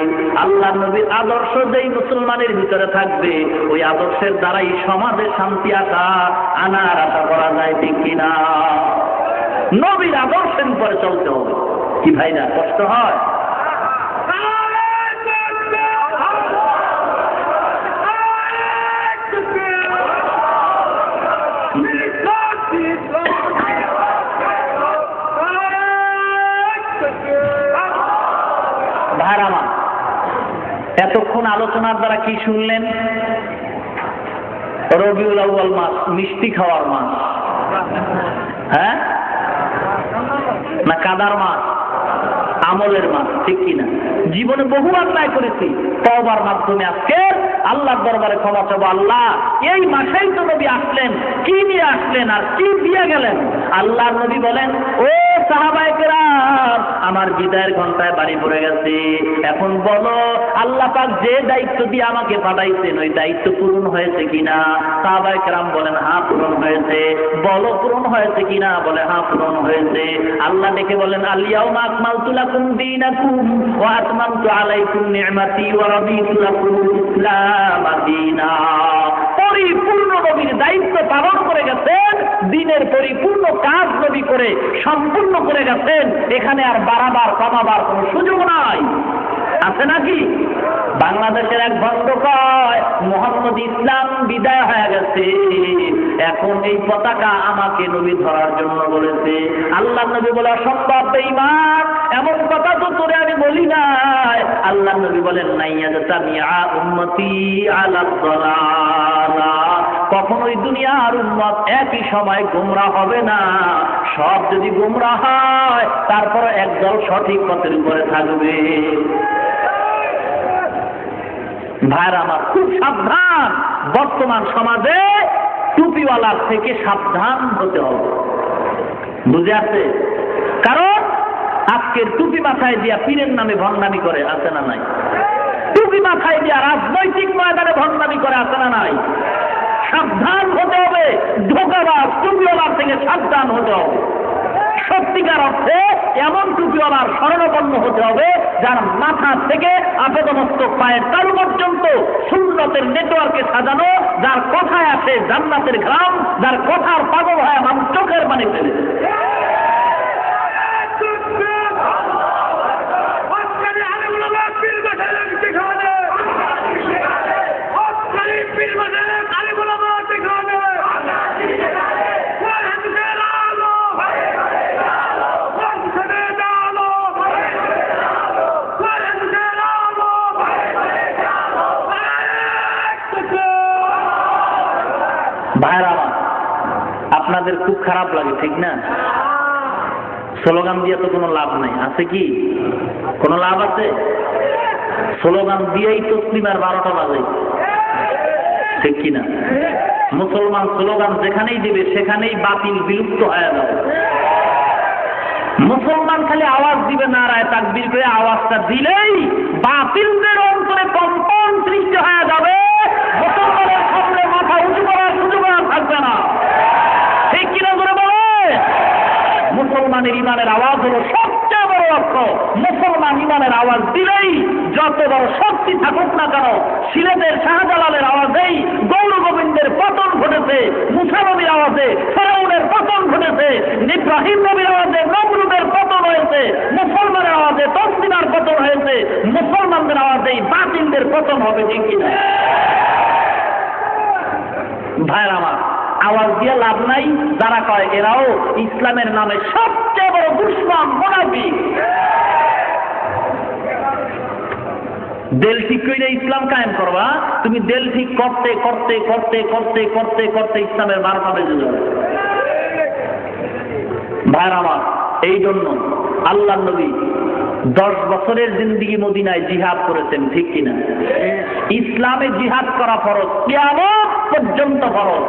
আল্লাহ নবীর আদর্শ যেই মুসলমানের ভিতরে থাকবে, ওই আদর্শের দ্বারাই সমাজে শান্তি আনার আশা করা যায়, ঠিক কিনা? নবীর আদর্শের উপরে চলতে হবে। কি ভাই না কষ্ট হয়? ভাইরামা, এতক্ষণ আলোচনার দ্বারা কি শুনলেন? রবিউল আউয়াল মাস, মিষ্টি খাওয়ার মাস, হ্যাঁ না কাদার মাস, আমলের মাস, ঠিক কিনা? জীবনে বহু অন্যায় করেছি, তওবার মাধ্যমে আজকে আল্লাহর দরবারে ক্ষমা চাবো। আল্লাহ, এই মাসেই তো নবী আসলেন, কি নিয়ে আসলেন আর কি দিয়ে গেলেন? আল্লাহর নবী বলেন, ও সাহাবায়ে কেরাম, আমার বিদায়ের ঘন্টায় বাড়ি পড়ে গেছে। এখন বলো, আল্লাহ পাক যে দায়িত্ব দিয়ে আমাকে পাঠাইছেন ওই দায়িত্ব পূরণ হয়েছে কিনা? সাহাবায়ে কেরাম বলেন, হ্যাঁ পূরণ হয়েছে। বলো পূরণ হয়েছে কিনা? বলে হ্যাঁ পূরণ হয়েছে। আল্লাহ ডেকে বলেন, আল ইয়াউমা আকমালতু লাকুম দীনাকুম ওয়া আতমামতু আলাইকুম নি'মাতি ওয়া রাদিতু লাকুমুল ইসলাম দীনা। পরিপূর্ণ নবীর দায়িত্ব পালন করে গেছেন, দিনের পরিপূর্ণ কাজ নবী করে সম্পূর্ণ করে গেছেন। এখানে আর বাড়াবার কমাবার কোনো সুযোগ নাই, আছে নাকি? বাংলাদেশের এক ভণ্ড কয়, মোহাম্মদ ইসলাম বিদায় হয়ে গেছে, এখন এই পতাকা আমাকে নবী ধরার জন্য বলেছে। আল্লাহ নবী বলে, অসম্ভব বেঈমান, এমন কথা তো তোরে আমি বলি নাই। আল্লাহ নবী বলেন, নাইয়াজতামিআ উম্মতি আলা দালালা, কখনোই দুনিয়ার উম্মত একই সময় গোমরাহ হবে না। সব যদি গোমরাহ হয়, তারপর একদল সঠিক পথের উপরে থাকবে। ভাইরা আমার, খুব সাবধান। বর্তমান সমাজে টুপিওয়ালার থেকে সাবধান হতে হবে, বুঝে আছে? কারণ আজকের টুপি মাথায় দিয়া পীরের নামে ভণ্ডামি করে, আছে না নাই? টুপি মাথায় দিয়া রাজনৈতিক ময়দানে ভণ্ডামি করে, আছে না নাই? সাবধান হতে হবে। ধোঁকাবাজ টুপিওয়ালার থেকে সাবধান হতে হবে। সত্যিকার অর্থে এমন টুপিওয়ালার শরণাপন্ন হতে হবে যার মাথা থেকে আপাদমস্তক পায়ের তালু পর্যন্ত সুন্নতের নেটওয়ার্কে সাজানো, যার কথায় আসে জান্নাতের ঘ্রাণ, যার কথার পাগল হয় মানুষ চোখের পানি ফেলে। ভাইরা আমার, আপনাদের খুব খারাপ লাগে, ঠিক না? স্লোগান দিয়ে তো কোনো লাভ নাই, আছে কি? কোনো লাভ আছে? স্লোগান দিয়েই তসলিমার 12টা বাজে, ঠিক কিনা? মুসলমান স্লোগান যেখানেই দিবে সেখানেই বাতিল বিলুপ্ত হয়ে যাবে। মুসলমান খালি আওয়াজ দিবে, নারায়ে তাকবীর করে আওয়াজটা দিলেই বাতিলদের অন্তরে কম্পন সৃষ্টি হয়ে যাবে। মুসলমানের সামনে মাথা উঁচু করার সুযোগ আর থাকবে না, ঠিক কিনা করে বলে? মুসলমানের ইমানের আওয়াজ হলো সবচেয়ে বড় অস্ত্র। মুসলমান ইমানের আওয়াজ দিলেই যত বড় শক্তি থাকুক না কেন, সিলেটের শাহজালালের আওয়াজেই গৌর গোবিন্দের পতন ঘটেছে, মুসা নবীর আওয়াজে ফেরাউনের পতন ঘটেছে, ইব্রাহিম নবীর আওয়াজে নমরুদের পতন হয়েছে, মুসলমানের আওয়াজে তসলিমার পতন হয়েছে। বছরে মুসলমানদের আওয়াজে বাতিলদের পতন হবে, ঠিক কিনা? ভাইরা আমার, আওয়াজ দিয়ে লাভ নাই। যারা কয় এরাও ইসলামের নামে সবচেয়ে বড় দুশমন, মুনাফিক। দিল ঠিক করে ইসলাম কায়েম করবা, তুমি দিল ঠিক করতে করতে করতে করতে করতে করতে ইসলামের 12টা বেজে যাবে। ভাইরা আমার, এই জন্য আল্লাহ নবী 10 বছরের জিন্দেগি মদিনায় জিহাদ করেছেন, ঠিক কিনা? ইসলামে জিহাদ করা ফরজ, কিয়ামত পর্যন্ত ফরজ।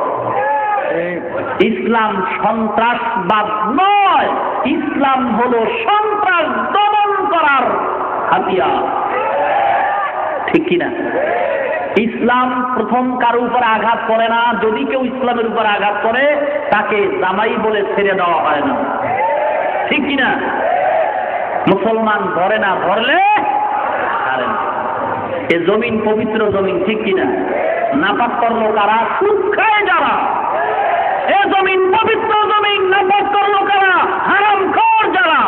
ইসলাম সন্ত্রাসবাদ নয়, ইসলাম হলো সন্ত্রাস দমন করার হাতিয়ার, ঠিক কিনা? ইসলাম প্রথম কারো উপর আঘাত করে না। যদি কেউ ইসলামের উপর আঘাত করে তাকে জামাই বলে ছেড়ে দেওয়া হয় না, ঠিক কিনা? মুসলমান ধরে না, ধরলে ছাড়ে না। এ জমিন পবিত্র জমিন, ঠিক কিনা? নাপাক করলো কারা? সুদ খায় যারা। এ জমিন পবিত্র জমিন, নাপাক করলো কারা? হারাম খোর যারা।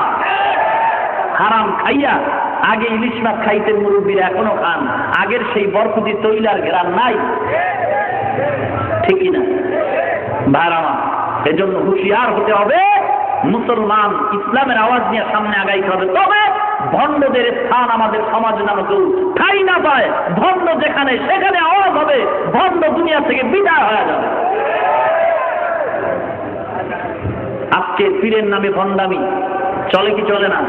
হারাম খাইয়া আগে ইলিশ মাছ খাইতেন মুরব্বীরা, এখনো খান। আগের সেই বরকতি তৈলার ঘেরান নাই, ঠিক কিনা? ভাইরামা, এজন্য হুঁশিয়ার হতে হবে। মুসলমান ইসলামের আওয়াজ নিয়ে সামনে আগাইতে হবে। তবে ভণ্ডদের স্থান আমাদের সমাজে যেন কেউ ঠাই না পায়। ভণ্ড যেখানে সেখানে আওয়াজ হবে, ভণ্ড দুনিয়া থেকে বিদায় হয়ে যাবে। আজকে পীরের নামে ভণ্ডামি চলে কি চলে না?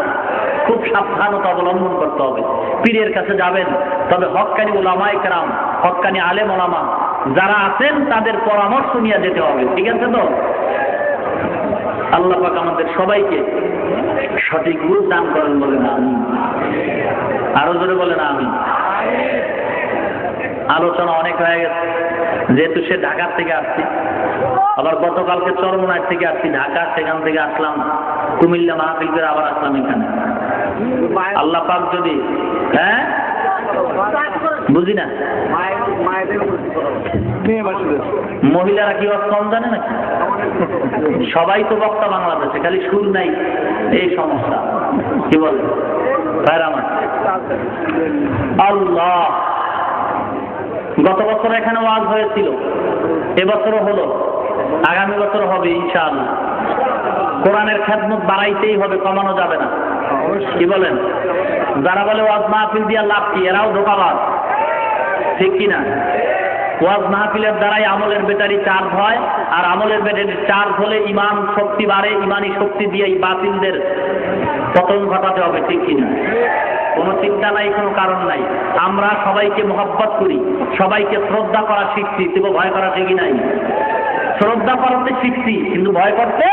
খুব সাবধানতা অবলম্বন করতে হবে। পীরের কাছে যাবেন, তবে হক্কানি উলামায়ে কেরাম, হক্কানি আলেম ওলামা যারা আছেন তাদের পরামর্শ নিয়ে যেতে হবে, ঠিক আছে তো? আল্লাহ পাক আমাদের সবাইকে সঠিক বুঝ দান করেন, বলেন আমিন। আরো জোরে বলেন আমিন। আলোচনা অনেক হয়ে গেছে, যেহেতু সে ঢাকার থেকে আসছি, আবার গতকালকে চরমনায় থেকে আসছি ঢাকা, সেখান থেকে আসলাম কুমিল্লা মাহফিল করে, আবার আসলাম এখানে। আল্লাহ পাক যদি, হ্যাঁ বুঝি না, মহিলারা কি কম জানে নাকি? সবাই তো বক্তা বাংলাদেশে, খালি সুর নাই, এই সমস্যা। কি বলে ভাইরা আমার? আল্লাহ, গত বছর এখানে ওয়াজ হয়েছিল, এবছরও হলো, আগামী বছর হবে ইনশাআল্লাহ। কোরআনের খেদমত বাড়াইতেই হবে, কমানো যাবে না। কি বলেন? যারা বলে ওয়াজ মাহফিল দিয়া লাভ কি, এরাও ধোঁকাবাজ, ঠিক কিনা? ওয়াজ মাহফিলের দ্বারাই আমলের ব্যাটারি চার্জ হয়, আর আমলের ব্যাটারি চার্জ হলে ইমান শক্তি বাড়ে। ইমানি শক্তি দিয়ে এই বাতিলদের পতন ঘটাতে হবে, ঠিক কিনা? কোনো চিন্তা নাই, কোনো কারণ নাই। আমরা সবাইকে মোহাব্বত করি, সবাইকে শ্রদ্ধা করা শিখছি, তবু ভয় করা শিখি নাই। শ্রদ্ধা করতে শিখছি, কিন্তু ভয় করতে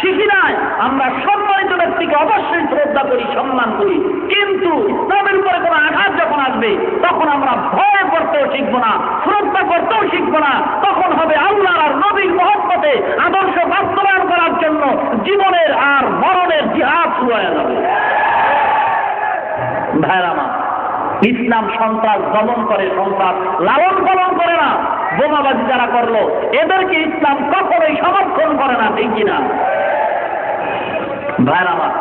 শিখি নাই। আমরা সম্মানিত ব্যক্তিকে অবশ্যই শ্রদ্ধা করি, সম্মান করি, কিন্তু ইসলামের উপরে কোনো আঘাত যখন আসবে তখন আমরা ভয় করতেও শিখবো না, শ্রদ্ধা করতেও শিখবো না। তখন হবে আল্লাহ আর নবীর মহব্বতে আদর্শ বাস্তবায়ন করার জন্য জীবনের আর মরণের জিহাদ শুরু হয়ে যাবে। ভাইরা আমার, ইসলাম সন্ত্রাস দমন করে, সন্ত্রাস লালন পালন করে না। বোমাবাজি যারা করলো, এদেরকে ইসলাম কখনোই সমর্থন করে না, ঠিক কিনা? ভাইরা আমার,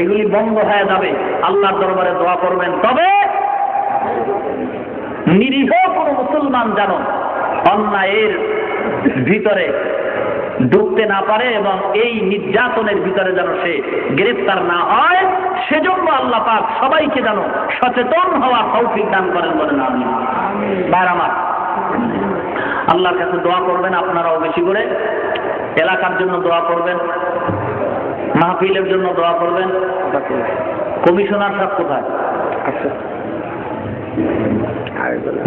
এগুলি বন্ধ হয়ে যাবে। আল্লাহর দরবারে দোয়া করবেন। তবে নিরীহ কোনো মুসলমান যেন অন্যায়ের ভিতরে ঢুকতে না পারে এবং এই নির্যাতনের ভিতরে যেন সে গ্রেফতার না হয়, সেজন্য আল্লাহ পাক সবাইকে যেন সচেতন হওয়ার তৌফিক দান করেন, বলেন আমিন। ভাইরা আমার, আল্লাহর কাছে দোয়া করবেন আপনারাও বেশি করে। এলাকার জন্য দোয়া করবেন, মাহফিলের জন্য দোয়া করবেন। কমিশনার সাহেব কোথায়?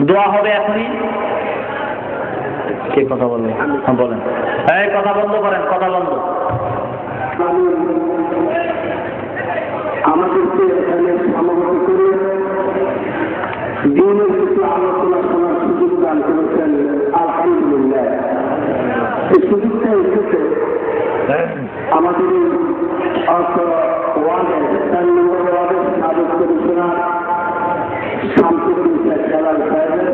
দোয়া হবে এখনই। কে কথা বলবেন? হ্যাঁ বলেন। এই কথা বন্ধ করেন, কথা বন্ধ। আমাদেরকে এখানে সমাগত করে দিনের কিছু আলোচনা শোনার সুযোগ দান করেছেন, আলহামদুলিল্লাহ। এই সুযোগটা এসেছে আমাদের ওয়ার্ডের 4 নম্বর ওয়ার্ডের সাবেক কমিশনার শামসুদ্দিন জালাল সাহেবের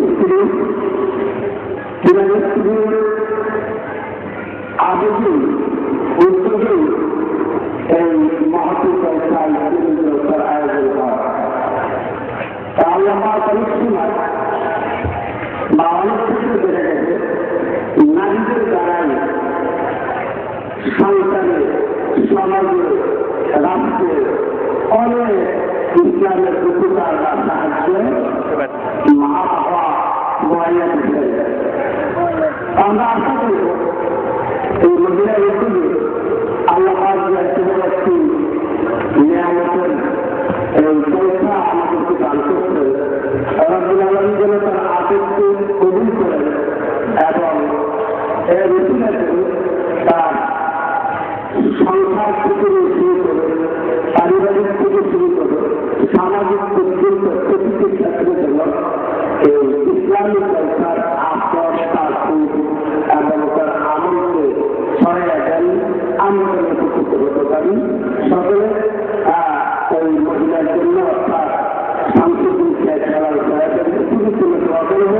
স্ত্রী, স্ত্রীর আবেদন উদ্যোগে এই মহতি পয়সায় হওয়ার অনেক সময় বা অনেক কিছু বেড়ে গেছে নারীদের দ্বারাই সংসারে সমাজে রাষ্ট্রে অনেক ইসলামের উপকার বা সাহায্যে মা বাবা বয়াইয়া দিতে আমরা আশা করব এই মহিলা ঋতুকে আল্লাহ একটি নিয়ামতের এই পরীক্ষা আমাদেরকে দান করতে রব্বুল আলামিন যেন তার আদেশকে কবুল করেন এবং এই ঋতুকে তার সংসার থেকে শুরু করে পারিবারিক থেকে শুরু করে সামাজিক পর্যন্ত প্রতিটি ক্ষেত্রে যেন এই ইসলামিক সংসার আশ্রয় তার এবং তার আমলকে ছড়াইয়া দেন আমরা যেন উপকৃত হতে পারি সকলে ওই মহিলার জন্য অর্থাৎ সাংস্কৃতিক খেলার শুরু করে দোয়া করব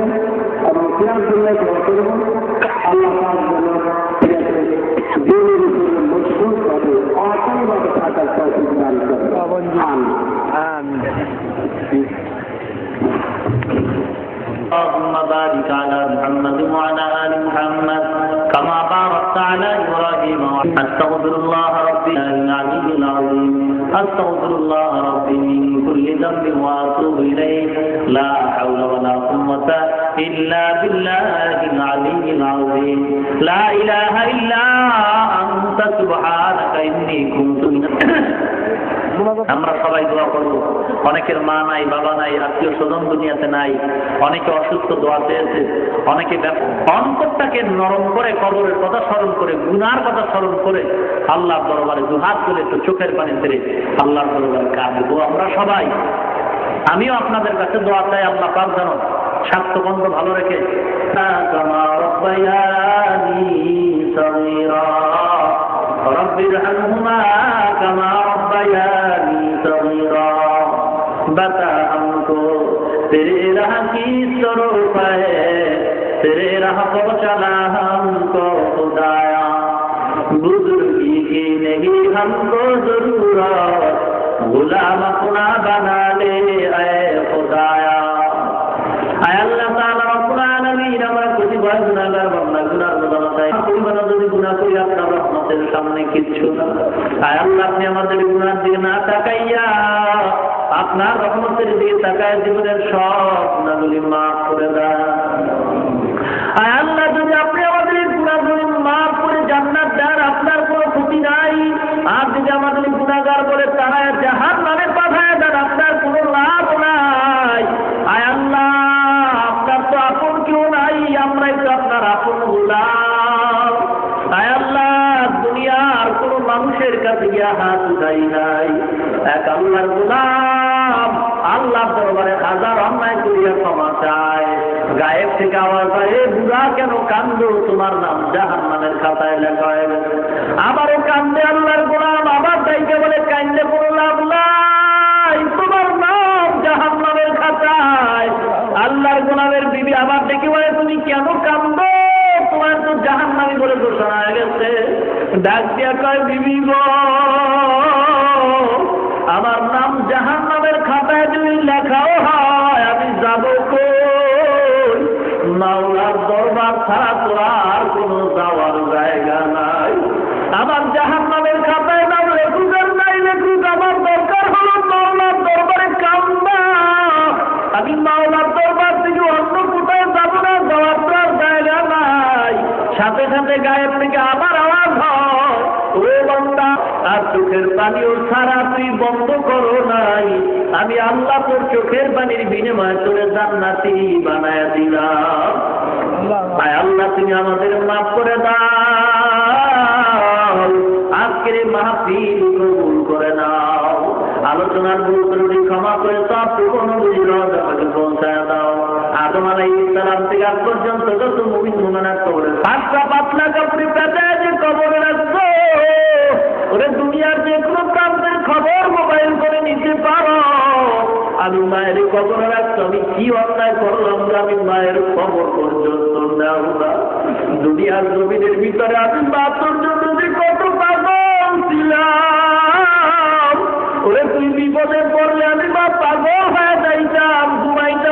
এবং ক্রীড়ার জন্য দোয়া করব আল্লাহ তার জন্য দিনের উপরে মজবুত হবে অচলভাবে থাকার তৌফিক দান করবেন اللهم بارك على محمد وعلى آل محمد كما باركت على إبراهيم. أستغفر الله ربي العلي العظيم. أستغفر الله ربي من كل ذنب وأتوب إليه. لا حول ولا قوة إلا بالله العلي العظيم. لا إله إلا أنت سبحانك إني كنت من আমরা সবাই দোয়া করব। অনেকের মা নাই, বাবা নাই, আত্মীয় স্বজন দুনিয়াতে নাই, অনেকে অসুস্থ, দোয়া চেয়েছে, অনেকে অন্তরটাকে নরম করে কবরের কথা স্মরণ করে, গুনার কথা স্মরণ করে আল্লাহর দরবারে দুহাত তুলে একটু চোখের পানি ছেড়ে আল্লাহর দরবারে কাঁদবো আমরা সবাই। আমিও আপনাদের কাছে দোয়া চাই, আল্লাহ পাক যেন স্বাস্থ্যবন্ধ ভালো রেখে رب ارحمهما كما ربياني صغيرا. बता हमको तेरे राह की स्वरूप है, तेरे राह को चला हमको खुदाया. बुजुर्गी की नहीं हमको जरूरत, गुलाम अपना बना ले ऐ खुदाया. आय अल्लाह ताआला रब्बुल आलामीन আমরা প্রতিবার গুনাহগার বান্দা, গুনার বদলায় পরিমাণে যদি গুনাহ করি আপনার রহমতের সামনে কিচ্ছু না. আয় আল্লাহ আপনি আমাদের গুনার দিকে না তাকাইয়া আপনার রহমতের দিকে তাকায় জীবনের সব গুনাহগুলি মাফ করে দেন. আয় আল্লাহ যদি আপনি আমাদের গুনাহগুলি মাফ করে জান্নাত দেন আপনার কোনো ক্ষতি নাই, আর যদি আমাদের গুনাহগার বলে তারা জাহান্নামে পাঠায় দেন আপনার কোনো লাভ নাই. আয় আল্লাহ আপনার তো আপন কেউ নাই, আমরাই তো আপনার আপন গোলাম. আয় আল্লাহ দুনিয়ার কোন মানুষের কাছে গিয়া হাত উঠাই নাই, এক আল্লাহর গোলাম আল্লাহর দরবারে হাজার অন্যায় করিয়া ক্ষমা চায়. গায়েব থেকে আওয়াজ হয়, এ বুড়া কেন কান্দো, তোমার নাম জাহান্নামের খাতায় লেখা হয়ে গেছে. আবারও কান্দে আল্লাহর গোলাম, আবার তাইকে বলে কান্দে কোনো লাভ নাই, তোমার নাম জাহান্নামের খাতায়. আল্লাহর গোলামের বিবি আবার ডেকে বলে, তুমি কেন কান্দো, তোমার তো জাহান্নামী বলে ঘোষণা হয়ে গেছে. ডাক দিয়া কয়, বিবি গো আমার নাম জাহান্নামের খাতায় যদি লেখাও হয় আমি যাব কই, মাওলার দরবার ছাড়া তো আর কোনো যাওয়ার জায়গা নাই. আমার জাহান্নামের খাতায় নাম লেখুক আর নাই লেখুক, আমার দরকার হলো মাওলার দরবারে কান্দা. আমি মাওলার দরবার থেকে অন্য কোথায় যাব না, যাওয়ার তো আর জায়গা নাই. সাথে সাথে গায়েব থেকে আবার আওয়াজ হয়, ও বান্দা আর চোখের পানিও ছাড়া তুই বন্ধ করো নাই, আমি আল্লাহ তোর চোখের পানির বিনিময়ে তোরে জান্নাতি বানায়া দিলাম. আয় আল্লাহ তুমি আমাদের মাফ করে দাও, আজকের এই মাহফিল কবুল করে নাও, আলোচনার ভুল ত্রুটি ক্ষমা করে সব পুরনো বুঝিল আমাকে পৌঁছায় দাও. আদম আলাইহিস সালাম থেকে আজ পর্যন্ত যত মুমিন মুমিনাত কবরে পাঁচটা পাতলা কাপড়ে পেঁচায় যে কবরে রাখছো, ওরে দুনিয়ার যে কোনো প্রান্তের খবর মোবাইল করে নিতে পারো. আমি মায়ের খবর রাখছো, আমি কি অন্যায় করলাম যে আমি মায়ের খবর পর্যন্ত নেও না. দুনিয়ার জমিনের ভিতরে আমি বাচ্চার জন্য যে কত পাগল ছিলাম, ওরে তুই বিপদে পড়লে আমি বা পাগল হয়ে যাইতাম, ঘুমাইতাম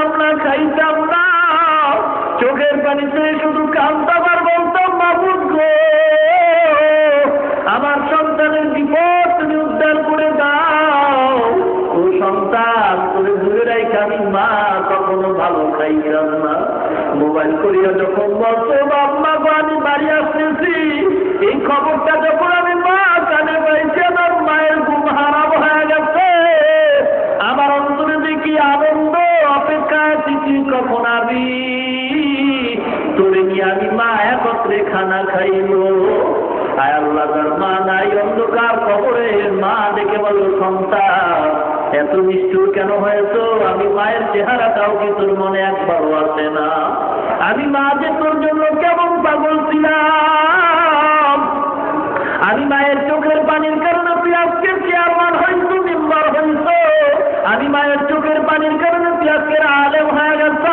মোবাইল করিয়া যখন বলছো বাবা গো আমি বাড়ি আসতেছি, এই খবরটা যখন আমি মা কানে পাইছি আমার মায়ের ঘুম হারাম হয়ে গেছে। আমার অন্তরে দেখি আনন্দ, অপেক্ষা আছি কখন আমি তোরে নিয়ে আমি মা একত্রে খানা খাইব। আয় আল্লাহ, তার মা নাই, অন্ধকার কবরে মা দেখে বলো সন্তান এত নিষ্ঠুর কেন হয়েছো? আমি মায়ের চেহারাটাও কি তোর মনে একবারও আসে না? আমি মা যে তোর জন্য কেমন পাগল ছিলাম। আমি মায়ের চোখের পানির কারণে তুই আজকে চেয়ারম্যান হইছো, মেম্বার হইছো। আমি মায়ের চোখের পানির কারণে তুই আজকের আলেম হয়ে গেছ।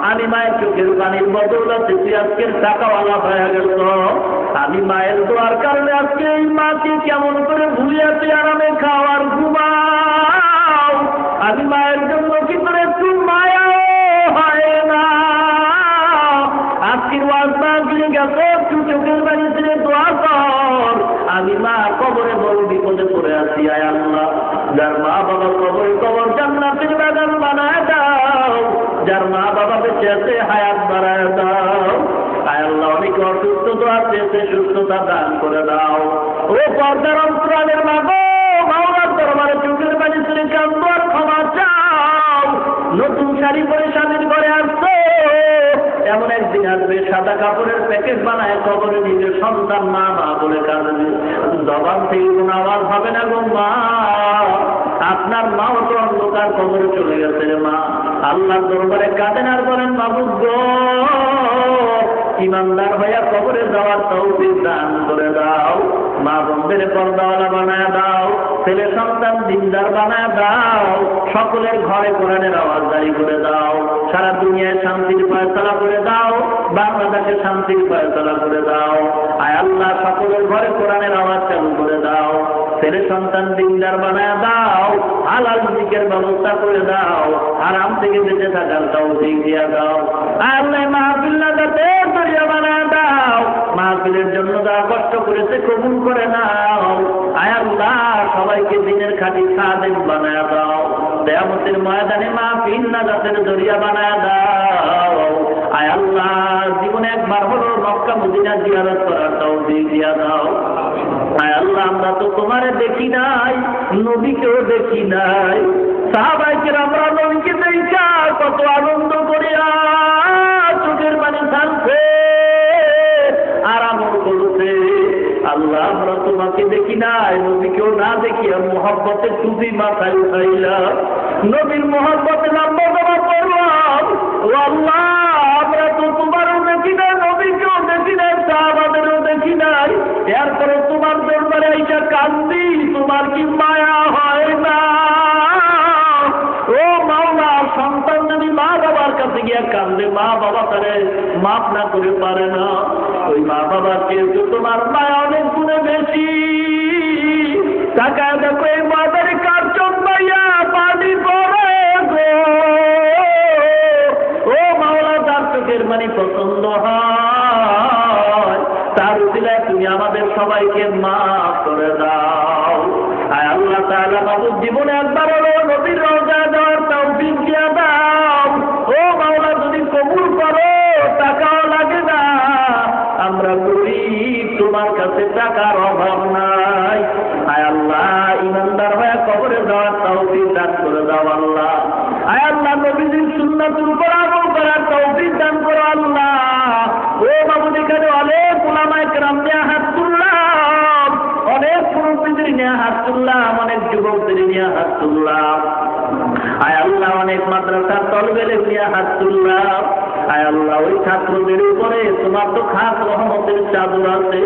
আমি মায়ের চোখের পানির বদৌলতে তুই আজকের টাকাওয়ালা হয়ে গেছ। আমি মায়ের দোয়ার কারণে আজকে এই মাকে কেমন করে ভুলিয়া তুই আরামে খাওয়ার ঘুমাও। আমি মায়ের জন্য কি করে তুই মায়া হয় না? আজকের ওয়াজ না গিয়ে গেছে, তুই চোখের পানি ছেড়ে দোয়া কর। আমি মা কবরে বড় বিপদে পড়ে আছি। আয় আল্লাহ, যার মা বাবা কবর জান্নাতের বাগান বানায় দাও। যার মা বাবা বেঁচে আছে হায়াত বাড়ায় দাও। আয় আল্লাহ, অনেকে অসুস্থতা আছে, সে সুস্থতা দান করে দাও। ও পর্দার অন্তরালের মা গো, মাওলার দরবারে চোখের পানি ছেড়ে কাঁদো আর ক্ষমা চাও। নতুন শাড়ি পরে স্বামীর ঘরে আসছো, এমন একদিন আসবে সাদা কাপড়ের প্যাকেট বানায় কবরে নিজের সন্তান মা মা বলে কাঁদবে। জবান থেকে কোন আওয়াজ হবে না গো মা। আপনার মাও তো অন্ধকার কবরে চলে গেছে রে মা। আল্লাহর দরবারে কাঁদেন আর বলেন মাবুদ গো, ইমানদার হইয়া কবরে যাওয়ার তৌফিক দান করে দাও। মা বোনদের পর্দাওয়ালা বানায় দাও, ছেলে সন্তান দিনদার বানায় দাও। সকলের ঘরে কোরআনের আওয়াজ জারি করে দাও। সারা দুনিয়ায় শান্তির ফয়সালা করে দাও। বাংলাদেশে শান্তির ফয়সালা করে দাও। আয় আল্লাহ, সকলের ঘরে কোরআনের আওয়াজ চালু করে দাও। ছেলে সন্তান দিনদার বানায় দাও। হালাল রিজিকের ব্যবস্থা করে দাও। আরাম থেকে বেঁচে থাকার তৌফিক দিয়া দাও। আল্লাহ মাহফিল নাজাতে দরিয়া বানায় দাও। মাহফিলের জন্য যারা কষ্ট করেছে কবুল করে নাও। আয় আল্লাহ, সবাইকে দিনের খাঁটি খাদেম বানায় দাও। কিয়ামতের ময়দানে মাহফিল নাজাতের দরিয়া বানায় দাও। আয় আল্লাহ, জীবনে একবার হলো মক্কা মদিনা জিয়ারত করার তৌফিক দিয়া দাও। আয় আল্লাহ, আমরা তো তোমারে দেখি নাই, নবীকেও দেখি নাই। সাহাবায়ে আমরা নবীকে দেখা কত আনন্দ করিয়া চোখের পানি ঢালছে আর আমল করছে। আল্লাহ, আমরা তোমাকে দেখি নাই, নবীকেও না দেখিয়া মোহাব্বতের টুপি মাথায় উঠাইলাম, নবীর মোহাব্বতে লম্বা জমা করলাম। ও আল্লাহ, আমরা তো তোমারও দেখি নাই, নবীকেও দেখি নাই, সাহাবাদেরও দেখি নাই। এরপরে তোমার দরবারে আইসা কান্দি, তোমার কি মায়া হয় না? ও মাওলা, সন্তান যদি মা বাবার কাছে গিয়া কান্দে, মা বাবা তারে মাফ না করে পারে না। ওই মা বাবার চেয়ে তোমার মায়া অনেক গুণে বেশি। টাকায় দেখো এই মাদারে কার চোখ পাইয়া পানি পড়ে গো। ও মাওলা, তার চোখের মানে পছন্দ হয়, তার উসিলায় তুমি আমাদের সবাইকে মাফ করে দাও। আয় আল্লাহ তাআলা, মাবুদ জীবনে একবার হলো নবীর রওজা যাওয়ার তৌফিক দিয়া দাও। ও মাওলা, যদি কবুল করো টাকাও লাগে না, আমরা গরীব, তোমার কাছে টাকার অভাব নাই। আয় আল্লাহ, ইমানদার হয়ে কবরে যাওয়ার তৌফিক দান করে দাও আল্লাহ। আয় আল্লাহ, নবীজির সুন্নাতের উপর আমল করার তৌফিক দান করো আল্লাহ। ও মাবুদ, এখানে অনেক উলামায়ে কেরাম নিয়ে হাত তুললাম, অনেক মুরব্বিদের নিয়ে হাত তুললাম, অনেক যুবকদের নিয়ে হাত তুললাম। আয় আল্লাহ, অনেক মাদ্রাসার তলবেদের নিয়ে হাত তুললাম। আয় আল্লাহ, ওই ছাত্রদের উপরে তোমার তো খাস রহমতের চাদর আছে।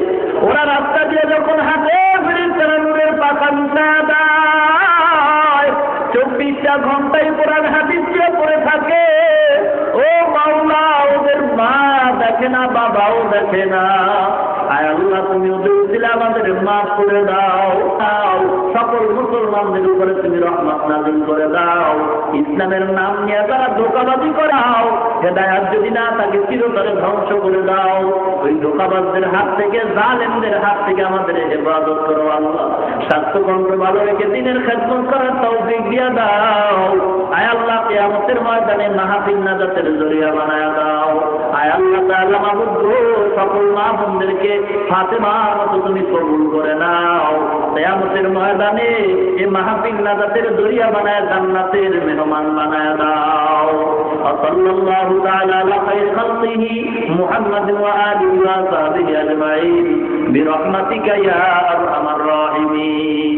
ওরা রাস্তা দিয়ে যখন হাঁটে, ফেরেশতারা নূরের পাখা বিছায়া দেয়। 24টা ঘন্টায় কোরআন হাদিস দিয়ে পড়ে থাকে। ও মাওলা, ওদের মা দেখে না, বাবাও দেখে না। আয় আল্লাহ, তুমি ওদের উসিলা আমাদের মাফ করে দাও। সকল মুসলমানদের উপরে তুমি রহমত নাযিল করে দাও। ইসলামের নাম নিয়ে যারা ধোঁকাবাজি করাও, হেদায়েত যদি না তাকে চিরতরে ধ্বংস করে দাও। ওই ধোঁকাবাজদের হাত থেকে, জালেমদের হাত থেকে আমাদের হেফাজত করো আল্লাহ। স্বাস্থ্যকন্ত্র ভালো রেখে দিনের খেদমত করার তৌফিক দিয়া দাও। আয় আল্লাহ, কিয়ামতের ময়দানে মাহফিল নাজাতের জরিয়া বানায়া দাও। আয় সকল মা বোনদেরকে ফাতেমার মতো তুমি কবুল করে নাও। কিয়ামতের ময়দানে এই মাহফিল নাজাতের দরিয়া বানায় জান্নাতের মেহমান বানায় দাও। সাল্লাল্লাহু তাআলা আলা খায়রি খালকিহি মুহাম্মাদ ওয়া আলিহি ওয়া সাহবিহি আজমাইন বিরহমাতিকা ইয়া আরহামার রাহিমিন।